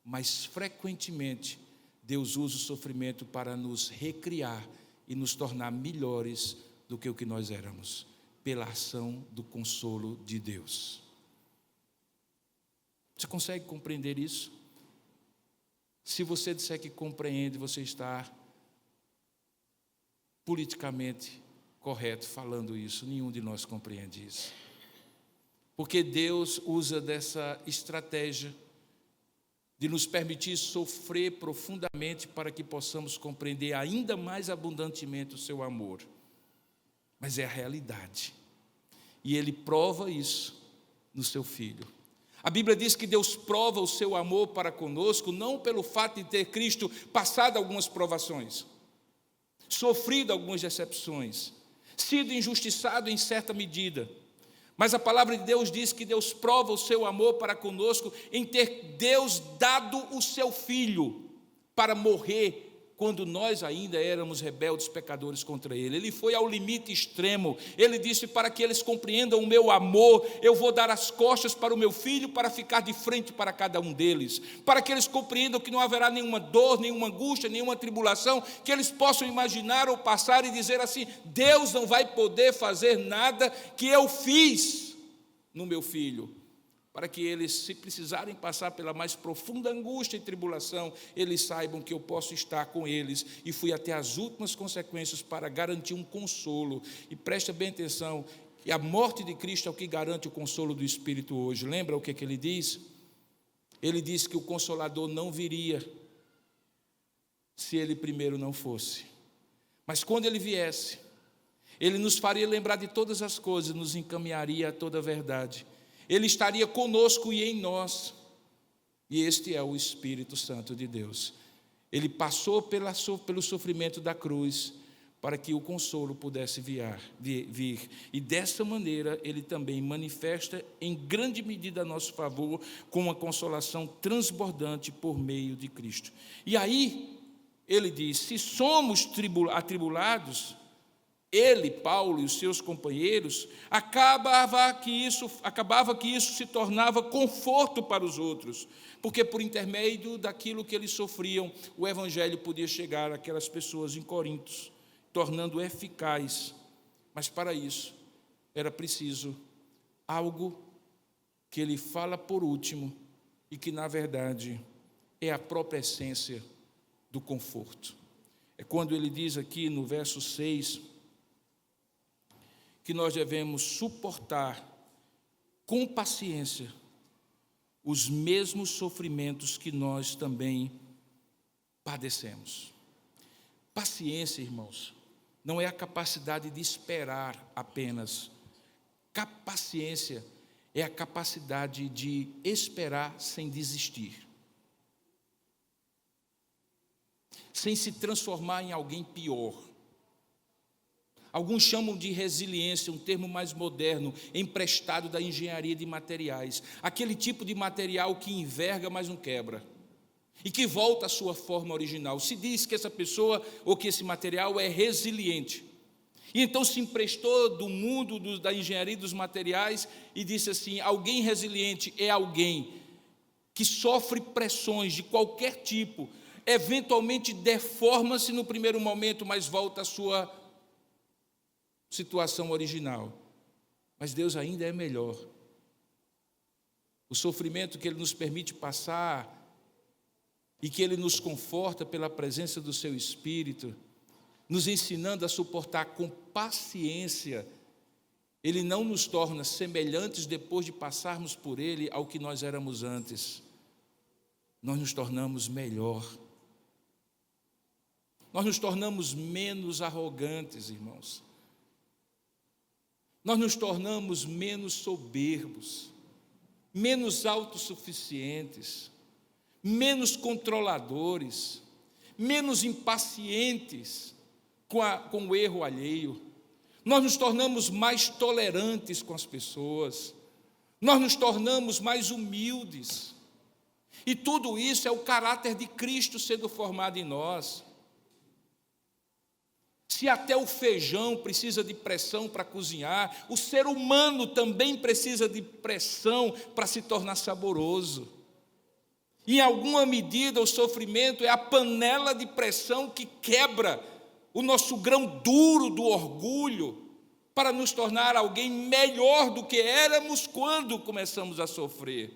Speaker 1: mas frequentemente Deus usa o sofrimento para nos recriar e nos tornar melhores do que o que nós éramos, pela ação do consolo de Deus. Você consegue compreender isso? Se você disser que compreende, você está politicamente correto falando isso, nenhum de nós compreende isso. Porque Deus usa dessa estratégia de nos permitir sofrer profundamente para que possamos compreender ainda mais abundantemente o seu amor. Mas é a realidade. E Ele prova isso no seu Filho. A Bíblia diz que Deus prova o seu amor para conosco, não pelo fato de ter Cristo passado algumas provações, sofrido algumas decepções, sido injustiçado em certa medida, mas a palavra de Deus diz que Deus prova o seu amor para conosco em ter Deus dado o seu Filho para morrer quando nós ainda éramos rebeldes pecadores contra Ele. Ele foi ao limite extremo. Ele disse: para que eles compreendam o meu amor, eu vou dar as costas para o meu Filho para ficar de frente para cada um deles, para que eles compreendam que não haverá nenhuma dor, nenhuma angústia, nenhuma tribulação, que eles possam imaginar ou passar e dizer assim: Deus não vai poder fazer nada que eu fiz no meu Filho. Para que eles, se precisarem passar pela mais profunda angústia e tribulação, eles saibam que eu posso estar com eles, e fui até as últimas consequências para garantir um consolo. E presta bem atenção, que a morte de Cristo é o que garante o consolo do Espírito hoje. Lembra o que ele diz? Ele disse que o Consolador não viria se ele primeiro não fosse. Mas quando ele viesse, ele nos faria lembrar de todas as coisas, nos encaminharia a toda a verdade. Ele estaria conosco e em nós, e este é o Espírito Santo de Deus. Ele passou pelo sofrimento da cruz, para que o consolo pudesse vir, e dessa maneira ele também manifesta em grande medida a nosso favor, com uma consolação transbordante por meio de Cristo. E aí, ele diz: se somos atribulados, ele, Paulo e os seus companheiros, acabava que isso se tornava conforto para os outros, porque por intermédio daquilo que eles sofriam, o Evangelho podia chegar àquelas pessoas em Corinto, tornando eficaz. Mas para isso, era preciso algo que ele fala por último, e que na verdade é a própria essência do conforto. É quando ele diz aqui no verso 6, que nós devemos suportar com paciência os mesmos sofrimentos que nós também padecemos. Paciência, irmãos, não é a capacidade de esperar apenas. Paciência é a capacidade de esperar sem desistir, sem se transformar em alguém pior. Alguns chamam de resiliência, um termo mais moderno, emprestado da engenharia de materiais. Aquele tipo de material que enverga, mas não quebra, e que volta à sua forma original. Se diz que essa pessoa, ou que esse material é resiliente. E então se emprestou do mundo da engenharia dos materiais e disse assim: alguém resiliente é alguém que sofre pressões de qualquer tipo, eventualmente deforma-se no primeiro momento, mas volta à sua situação original. Mas Deus ainda é melhor. O sofrimento que Ele nos permite passar e que Ele nos conforta pela presença do Seu Espírito, nos ensinando a suportar com paciência, Ele não nos torna semelhantes depois de passarmos por Ele ao que nós éramos antes. Nós nos tornamos melhor. Nós nos tornamos menos arrogantes, irmãos. Nós nos tornamos menos soberbos, menos autossuficientes, menos controladores, menos impacientes com o erro alheio. Nós nos tornamos mais tolerantes com as pessoas. Nós nos tornamos mais humildes. E tudo isso é o caráter de Cristo sendo formado em nós. Se até o feijão precisa de pressão para cozinhar, o ser humano também precisa de pressão para se tornar saboroso. E, em alguma medida, o sofrimento é a panela de pressão que quebra o nosso grão duro do orgulho para nos tornar alguém melhor do que éramos quando começamos a sofrer.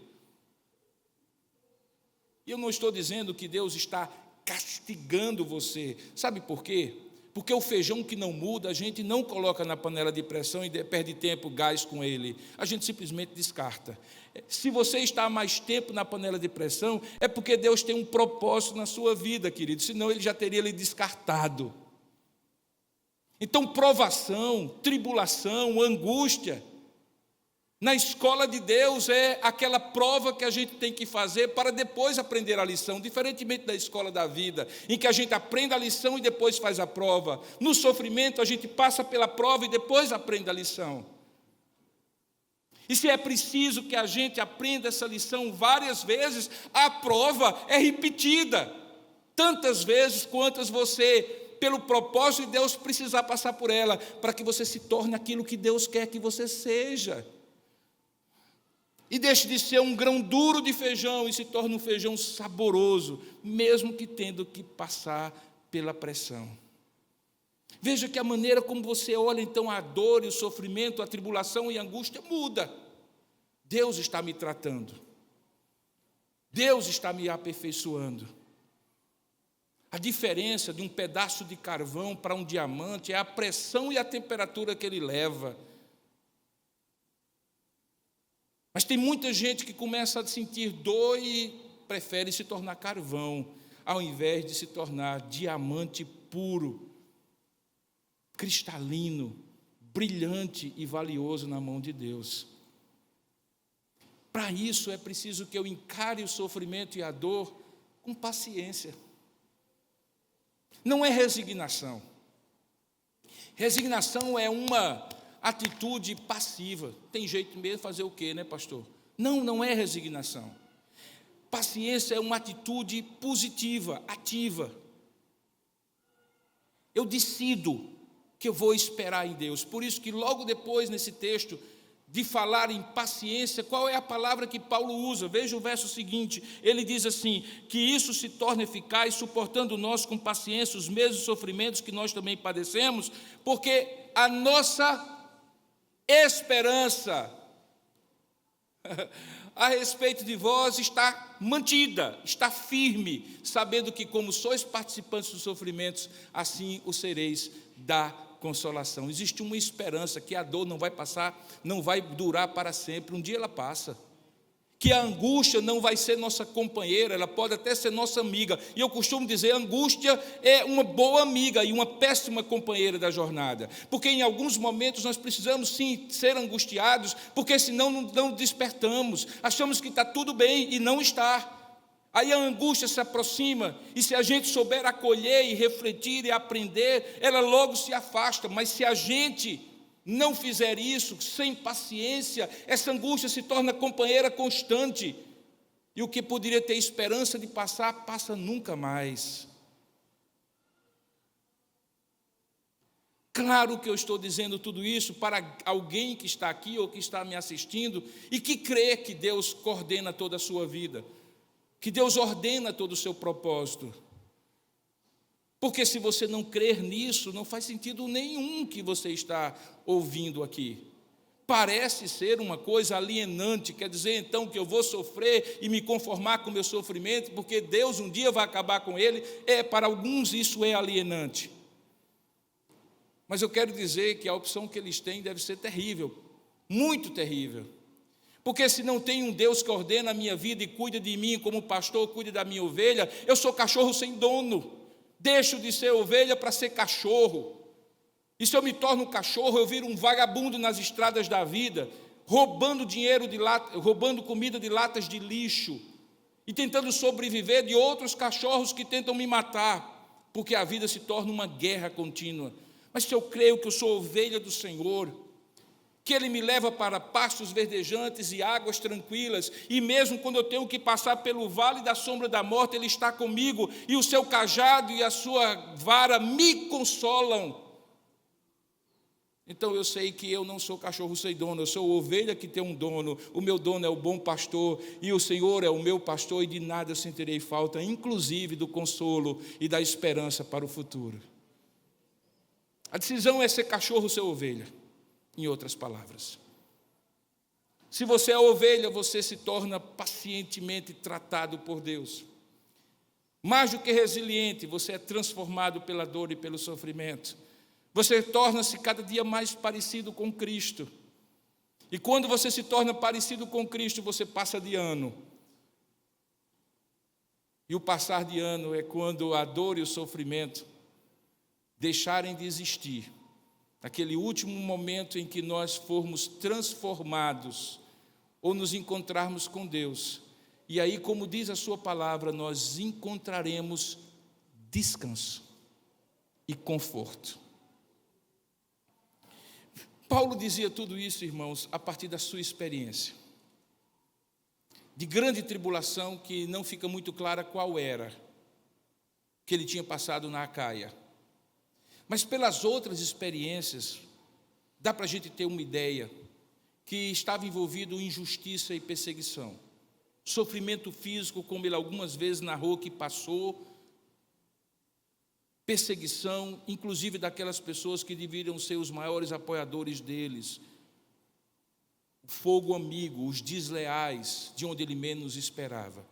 Speaker 1: E eu não estou dizendo que Deus está castigando você. Sabe por quê? Porque o feijão que não muda, a gente não coloca na panela de pressão e perde tempo, gás com ele. A gente simplesmente descarta. Se você está há mais tempo na panela de pressão, é porque Deus tem um propósito na sua vida, querido. Senão Ele já teria lhe descartado. Então, provação, tribulação, angústia, na escola de Deus é aquela prova que a gente tem que fazer para depois aprender a lição, diferentemente da escola da vida, em que a gente aprende a lição e depois faz a prova. No sofrimento, a gente passa pela prova e depois aprende a lição. E se é preciso que a gente aprenda essa lição várias vezes, a prova é repetida, tantas vezes quantas você, pelo propósito de Deus, precisar passar por ela, para que você se torne aquilo que Deus quer que você seja. E deixe de ser um grão duro de feijão e se torne um feijão saboroso, mesmo que tendo que passar pela pressão. Veja que a maneira como você olha então a dor e o sofrimento, a tribulação e a angústia muda. Deus está me tratando. Deus está me aperfeiçoando. A diferença de um pedaço de carvão para um diamante é a pressão e a temperatura que ele leva. Mas tem muita gente que começa a sentir dor e prefere se tornar carvão, ao invés de se tornar diamante puro, cristalino, brilhante e valioso na mão de Deus. Para isso é preciso que eu encare o sofrimento e a dor com paciência. Não é resignação. Resignação é uma atitude passiva. Tem jeito mesmo de fazer o quê, né, pastor? Não, não é resignação. Paciência é uma atitude positiva, ativa. Eu decido que eu vou esperar em Deus. Por isso que logo depois, nesse texto, de falar em paciência, qual é a palavra que Paulo usa? Veja o verso seguinte, ele diz assim, que isso se torna eficaz, suportando nós com paciência os mesmos sofrimentos que nós também padecemos, porque a nossa esperança a respeito de vós está mantida, está firme, sabendo que como sois participantes dos sofrimentos, assim o sereis da consolação. Existe uma esperança que a dor não vai passar, não vai durar para sempre, um dia ela passa. Que a angústia não vai ser nossa companheira, ela pode até ser nossa amiga. E eu costumo dizer, a angústia é uma boa amiga e uma péssima companheira da jornada. Porque em alguns momentos nós precisamos sim ser angustiados, porque senão não despertamos. Achamos que está tudo bem e não está. Aí a angústia se aproxima, e se a gente souber acolher e refletir e aprender, ela logo se afasta. Mas se a gente não fizer isso, sem paciência, essa angústia se torna companheira constante. E o que poderia ter esperança de passar, passa nunca mais. Claro que eu estou dizendo tudo isso para alguém que está aqui ou que está me assistindo e que crê que Deus coordena toda a sua vida, que Deus ordena todo o seu propósito. Porque se você não crer nisso, não faz sentido nenhum que você está ouvindo aqui. Parece ser uma coisa alienante, quer dizer então que eu vou sofrer e me conformar com o meu sofrimento, porque Deus um dia vai acabar com ele. Para alguns isso é alienante. Mas eu quero dizer que a opção que eles têm deve ser terrível, muito terrível. Porque se não tem um Deus que ordena a minha vida e cuida de mim como pastor, cuida da minha ovelha, eu sou cachorro sem dono. Deixo de ser ovelha para ser cachorro. E se eu me torno um cachorro, eu viro um vagabundo nas estradas da vida, roubando dinheiro roubando comida de latas de lixo e tentando sobreviver de outros cachorros que tentam me matar, porque a vida se torna uma guerra contínua. Mas se eu creio que eu sou ovelha do Senhor, que Ele me leva para pastos verdejantes e águas tranquilas, e mesmo quando eu tenho que passar pelo vale da sombra da morte, Ele está comigo, e o seu cajado e a sua vara me consolam. Então eu sei que eu não sou cachorro sem dono, eu sou ovelha que tem um dono, o meu dono é o bom pastor, e o Senhor é o meu pastor, e de nada eu sentirei falta, inclusive do consolo e da esperança para o futuro. A decisão é ser cachorro ou ser ovelha. Em outras palavras, se você é ovelha, você se torna pacientemente tratado por Deus. Mais do que resiliente, você é transformado pela dor e pelo sofrimento. Você torna-se cada dia mais parecido com Cristo. E quando você se torna parecido com Cristo, você passa de ano. E o passar de ano é quando a dor e o sofrimento deixarem de existir. Aquele último momento em que nós formos transformados ou nos encontrarmos com Deus. E aí, como diz a sua palavra, nós encontraremos descanso e conforto. Paulo dizia tudo isso, irmãos, a partir da sua experiência. De grande tribulação que não fica muito clara qual era, que ele tinha passado na Acaia. Mas pelas outras experiências, dá para a gente ter uma ideia que estava envolvido em injustiça e perseguição. Sofrimento físico, como ele algumas vezes narrou que passou, perseguição, inclusive daquelas pessoas que deveriam ser os maiores apoiadores deles, o fogo amigo, os desleais, de onde ele menos esperava.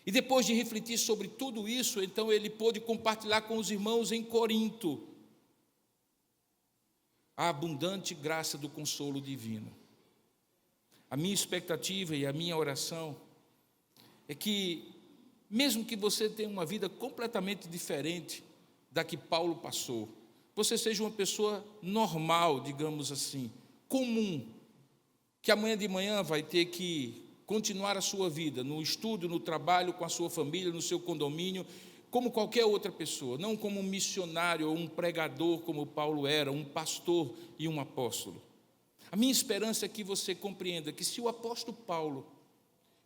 Speaker 1: E depois de refletir sobre tudo isso, então ele pôde compartilhar com os irmãos em Corinto a abundante graça do consolo divino. A minha expectativa e a minha oração é que, mesmo que você tenha uma vida completamente diferente da que Paulo passou, você seja uma pessoa normal, digamos assim, comum, que amanhã de manhã vai ter que continuar a sua vida, no estudo, no trabalho, com a sua família, no seu condomínio, como qualquer outra pessoa, não como um missionário ou um pregador como Paulo era, um pastor e um apóstolo. A minha esperança é que você compreenda que se o apóstolo Paulo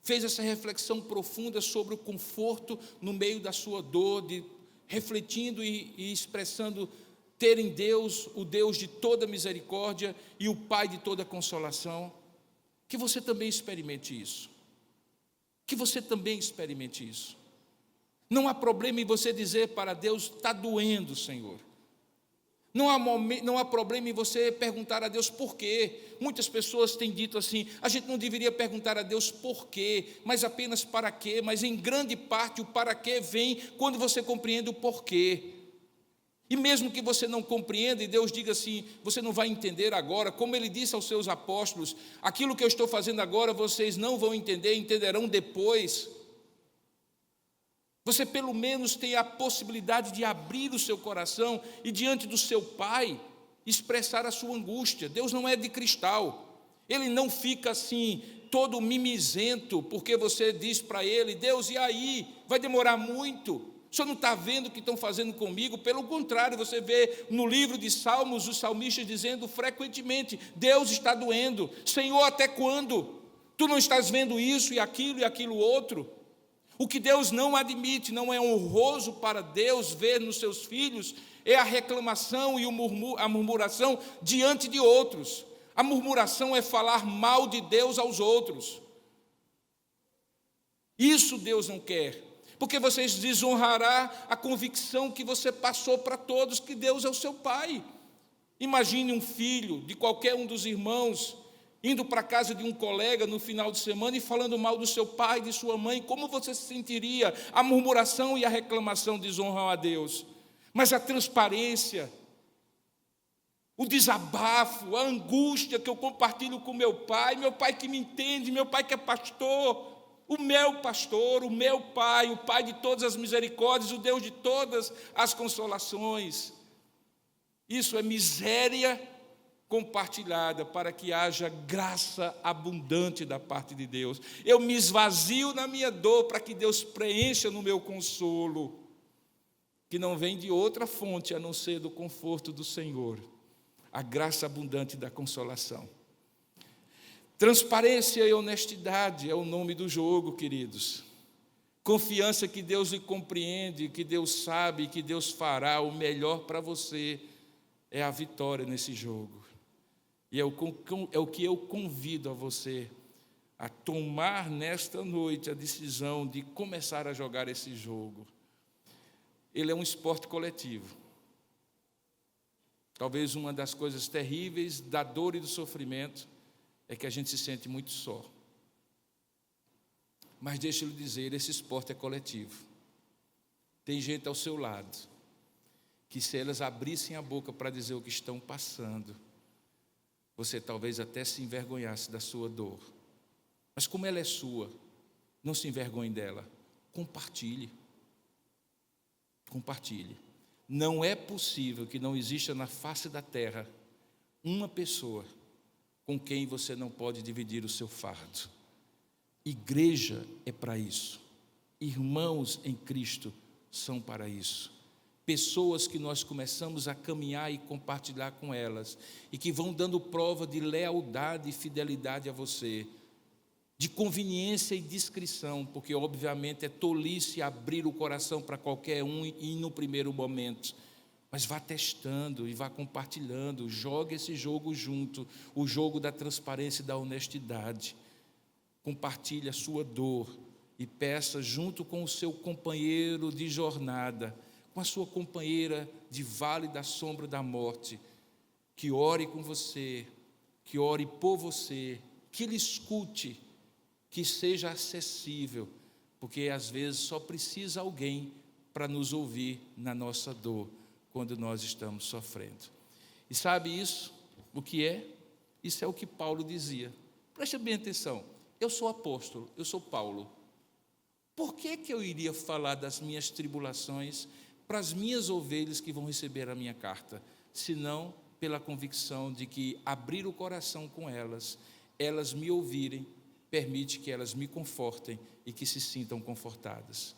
Speaker 1: fez essa reflexão profunda sobre o conforto no meio da sua dor, refletindo e expressando ter em Deus, o Deus de toda misericórdia e o Pai de toda consolação, que você também experimente isso. Que você também experimente isso. Não há problema em você dizer para Deus, está doendo, Senhor. Não há problema em você perguntar a Deus por quê. Muitas pessoas têm dito assim, a gente não deveria perguntar a Deus por quê, mas apenas para quê. Mas em grande parte o para quê vem quando você compreende o porquê. E mesmo que você não compreenda e Deus diga assim, você não vai entender agora, como Ele disse aos seus apóstolos, aquilo que eu estou fazendo agora vocês não vão entender, entenderão depois. Você pelo menos tem a possibilidade de abrir o seu coração e diante do seu Pai expressar a sua angústia. Deus não é de cristal, Ele não fica assim todo mimizento porque você diz para Ele, Deus, e aí? Vai demorar muito? O senhor não está vendo o que estão fazendo comigo? Pelo contrário, você vê no livro de Salmos os salmistas dizendo frequentemente, Deus está doendo, Senhor, até quando? Tu não estás vendo isso e aquilo outro? O que Deus não admite, não é honroso para Deus ver nos seus filhos, é a reclamação e a murmuração diante de outros. A murmuração é falar mal de Deus aos outros. Isso Deus não quer, porque você desonrará a convicção que você passou para todos, que Deus é o seu Pai. Imagine um filho de qualquer um dos irmãos, indo para a casa de um colega no final de semana e falando mal do seu pai, de sua mãe, como você se sentiria? A murmuração e a reclamação desonram a Deus. Mas a transparência, o desabafo, a angústia que eu compartilho com meu pai que me entende, meu pai que é pastor, o meu pastor, o meu pai, o Pai de todas as misericórdias, o Deus de todas as consolações. Isso é miséria compartilhada para que haja graça abundante da parte de Deus. Eu me esvazio na minha dor para que Deus preencha no meu consolo, que não vem de outra fonte a não ser do conforto do Senhor, a graça abundante da consolação. Transparência e honestidade é o nome do jogo, queridos. Confiança que Deus lhe compreende, que Deus sabe, que Deus fará o melhor para você, é a vitória nesse jogo. E é o que eu convido a você a tomar nesta noite a decisão de começar a jogar esse jogo. Ele é um esporte coletivo. Talvez uma das coisas terríveis da dor e do sofrimento é que a gente se sente muito só. Mas deixa eu lhe dizer, esse esporte é coletivo. Tem gente ao seu lado que, se elas abrissem a boca para dizer o que estão passando, você talvez até se envergonhasse da sua dor. Mas como ela é sua, não se envergonhe dela. Compartilhe. Compartilhe. Não é possível que não exista na face da terra uma pessoa com quem você não pode dividir o seu fardo. Igreja é para isso. Irmãos em Cristo são para isso. Pessoas que nós começamos a caminhar e compartilhar com elas, e que vão dando prova de lealdade e fidelidade a você, de conveniência e discrição, porque obviamente é tolice abrir o coração para qualquer um e no primeiro momento, mas vá testando e vá compartilhando, jogue esse jogo junto, o jogo da transparência e da honestidade. Compartilhe a sua dor e peça junto com o seu companheiro de jornada, com a sua companheira de vale da sombra da morte, que ore com você, que ore por você, que lhe escute, que seja acessível, porque às vezes só precisa alguém para nos ouvir na nossa dor, quando nós estamos sofrendo. E sabe isso? O que é? Isso é o que Paulo dizia. Preste bem atenção, eu sou apóstolo, eu sou Paulo. Por que eu iria falar das minhas tribulações para as minhas ovelhas que vão receber a minha carta, senão pela convicção de que abrir o coração com elas, elas me ouvirem, permite que elas me confortem e que se sintam confortadas.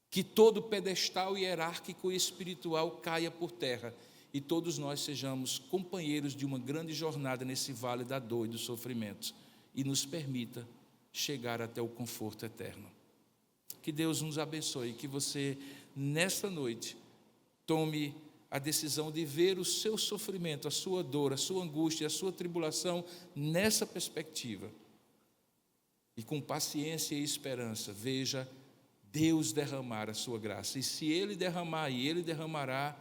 Speaker 1: Que todo pedestal hierárquico e espiritual caia por terra e todos nós sejamos companheiros de uma grande jornada nesse vale da dor e do sofrimento, e nos permita chegar até o conforto eterno. Que Deus nos abençoe, que você, nesta noite, tome a decisão de ver o seu sofrimento, a sua dor, a sua angústia, a sua tribulação nessa perspectiva. E com paciência e esperança, veja Deus derramar a sua graça. E se Ele derramar, e Ele derramará,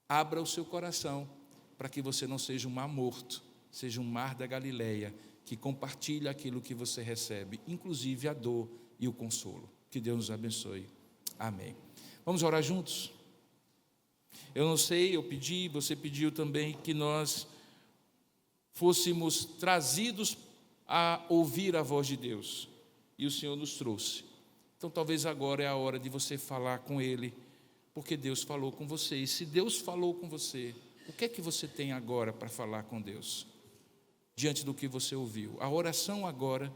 Speaker 1: abra o seu coração para que você não seja um mar morto, seja um mar da Galileia, que compartilha aquilo que você recebe, inclusive a dor e o consolo. Que Deus nos abençoe. Amém. Vamos orar juntos? Eu não sei, eu pedi, você pediu também que nós fôssemos trazidos a ouvir a voz de Deus, e o Senhor nos trouxe. Então talvez agora é a hora de você falar com Ele, porque Deus falou com você. E se Deus falou com você, o que é que você tem agora para falar com Deus? Diante do que você ouviu. A oração agora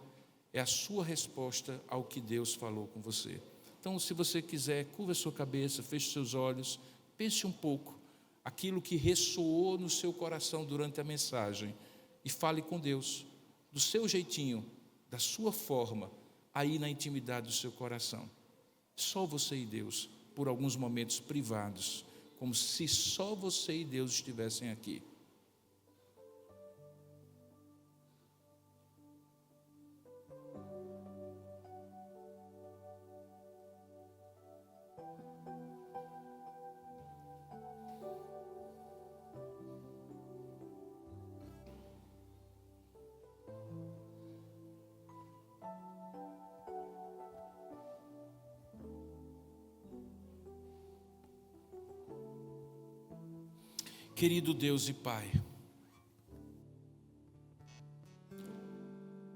Speaker 1: é a sua resposta ao que Deus falou com você. Então, se você quiser, curva a sua cabeça, feche seus olhos, pense um pouco aquilo que ressoou no seu coração durante a mensagem e fale com Deus, do seu jeitinho, da sua forma, aí na intimidade do seu coração. Só você e Deus, por alguns momentos privados, como se só você e Deus estivessem aqui. Querido Deus e Pai,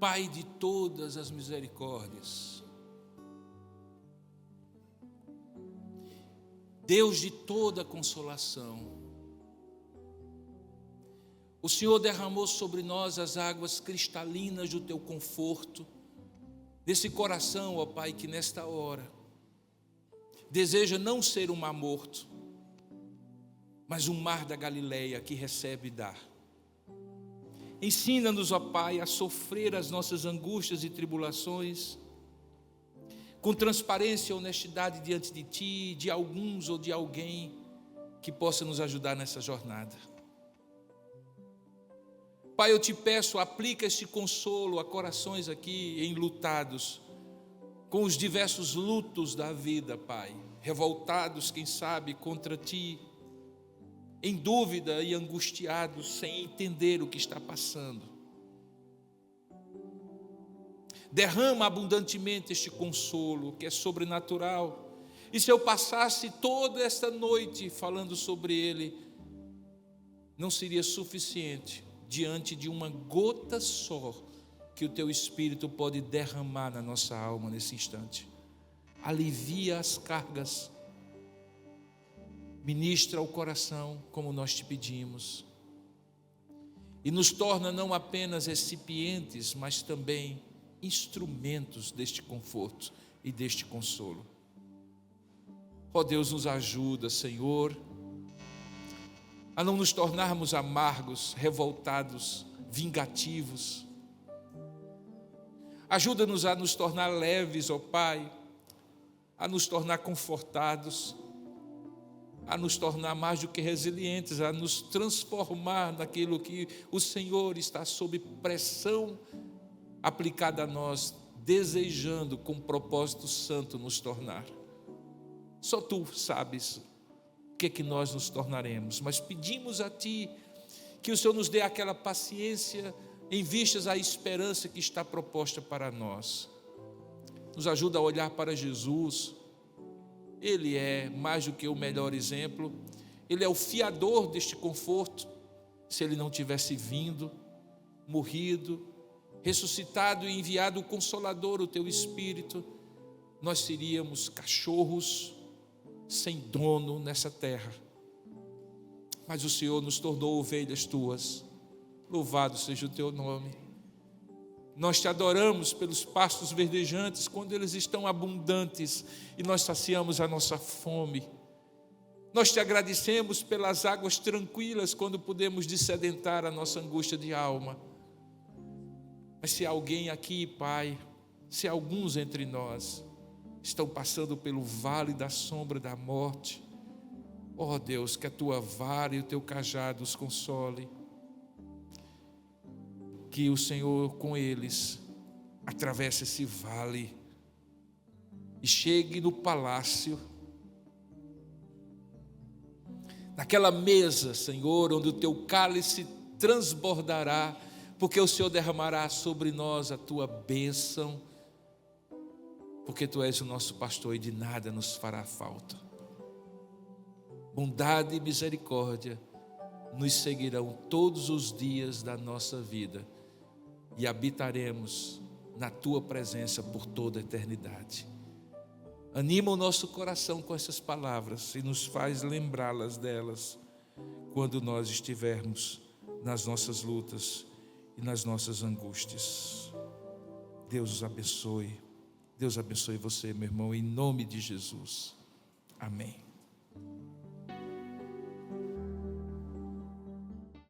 Speaker 1: Pai de todas as misericórdias, Deus de toda consolação, o Senhor derramou sobre nós as águas cristalinas do Teu conforto, desse coração, ó Pai, que nesta hora deseja não ser um mar morto, mas um mar da Galileia que recebe e dá. Ensina-nos, ó Pai, a sofrer as nossas angústias e tribulações com transparência e honestidade diante de Ti, de alguns ou de alguém que possa nos ajudar nessa jornada. Pai, eu Te peço, aplica este consolo a corações aqui enlutados, com os diversos lutos da vida, Pai, revoltados, quem sabe, contra Ti, em dúvida e angustiados, sem entender o que está passando. Derrama abundantemente este consolo que é sobrenatural, E se eu passasse toda esta noite falando sobre ele, não seria suficiente diante de uma gota só que o teu Espírito pode derramar na nossa alma nesse instante. Alivia as cargas, ministra o coração como nós te pedimos, e nos torna não apenas recipientes, mas também instrumentos deste conforto e deste consolo. Ó Deus, nos ajuda, Senhor, a não nos tornarmos amargos, revoltados, vingativos. Ajuda-nos a nos tornar leves, ó Pai, a nos tornar confortados, a nos tornar mais do que resilientes, a nos transformar naquilo que o Senhor está sob pressão aplicada a nós, desejando com propósito santo nos tornar. Só Tu sabes o que nós nos tornaremos, mas pedimos a Ti que o Senhor nos dê aquela paciência em vistas à esperança que está proposta para nós. Nos ajuda a olhar para Jesus. Ele é mais do que o melhor exemplo, Ele é o fiador deste conforto. Se Ele não tivesse vindo, morrido, ressuscitado e enviado o Consolador, o Teu Espírito, nós seríamos cachorros sem dono nessa terra. Mas o Senhor nos tornou ovelhas Tuas. Louvado seja o Teu nome. Nós Te adoramos pelos pastos verdejantes, quando eles estão abundantes e nós saciamos a nossa fome. Nós Te agradecemos pelas águas tranquilas, quando podemos dessedentar a nossa angústia de alma. Mas se alguém aqui, Pai, se alguns entre nós estão passando pelo vale da sombra da morte, ó Deus, que a Tua vara e o Teu cajado os console. Que o Senhor com eles atravesse esse vale e chegue no palácio, naquela mesa, Senhor, onde o Teu cálice transbordará, porque o Senhor derramará sobre nós a Tua bênção, porque Tu és o nosso pastor e de nada nos fará falta. Bondade e misericórdia nos seguirão todos os dias da nossa vida, e habitaremos na Tua presença por toda a eternidade. Anima o nosso coração com essas palavras e nos faz lembrá-las delas quando nós estivermos nas nossas lutas e nas nossas angústias. Deus os abençoe. Deus abençoe você, meu irmão, em nome de Jesus. Amém.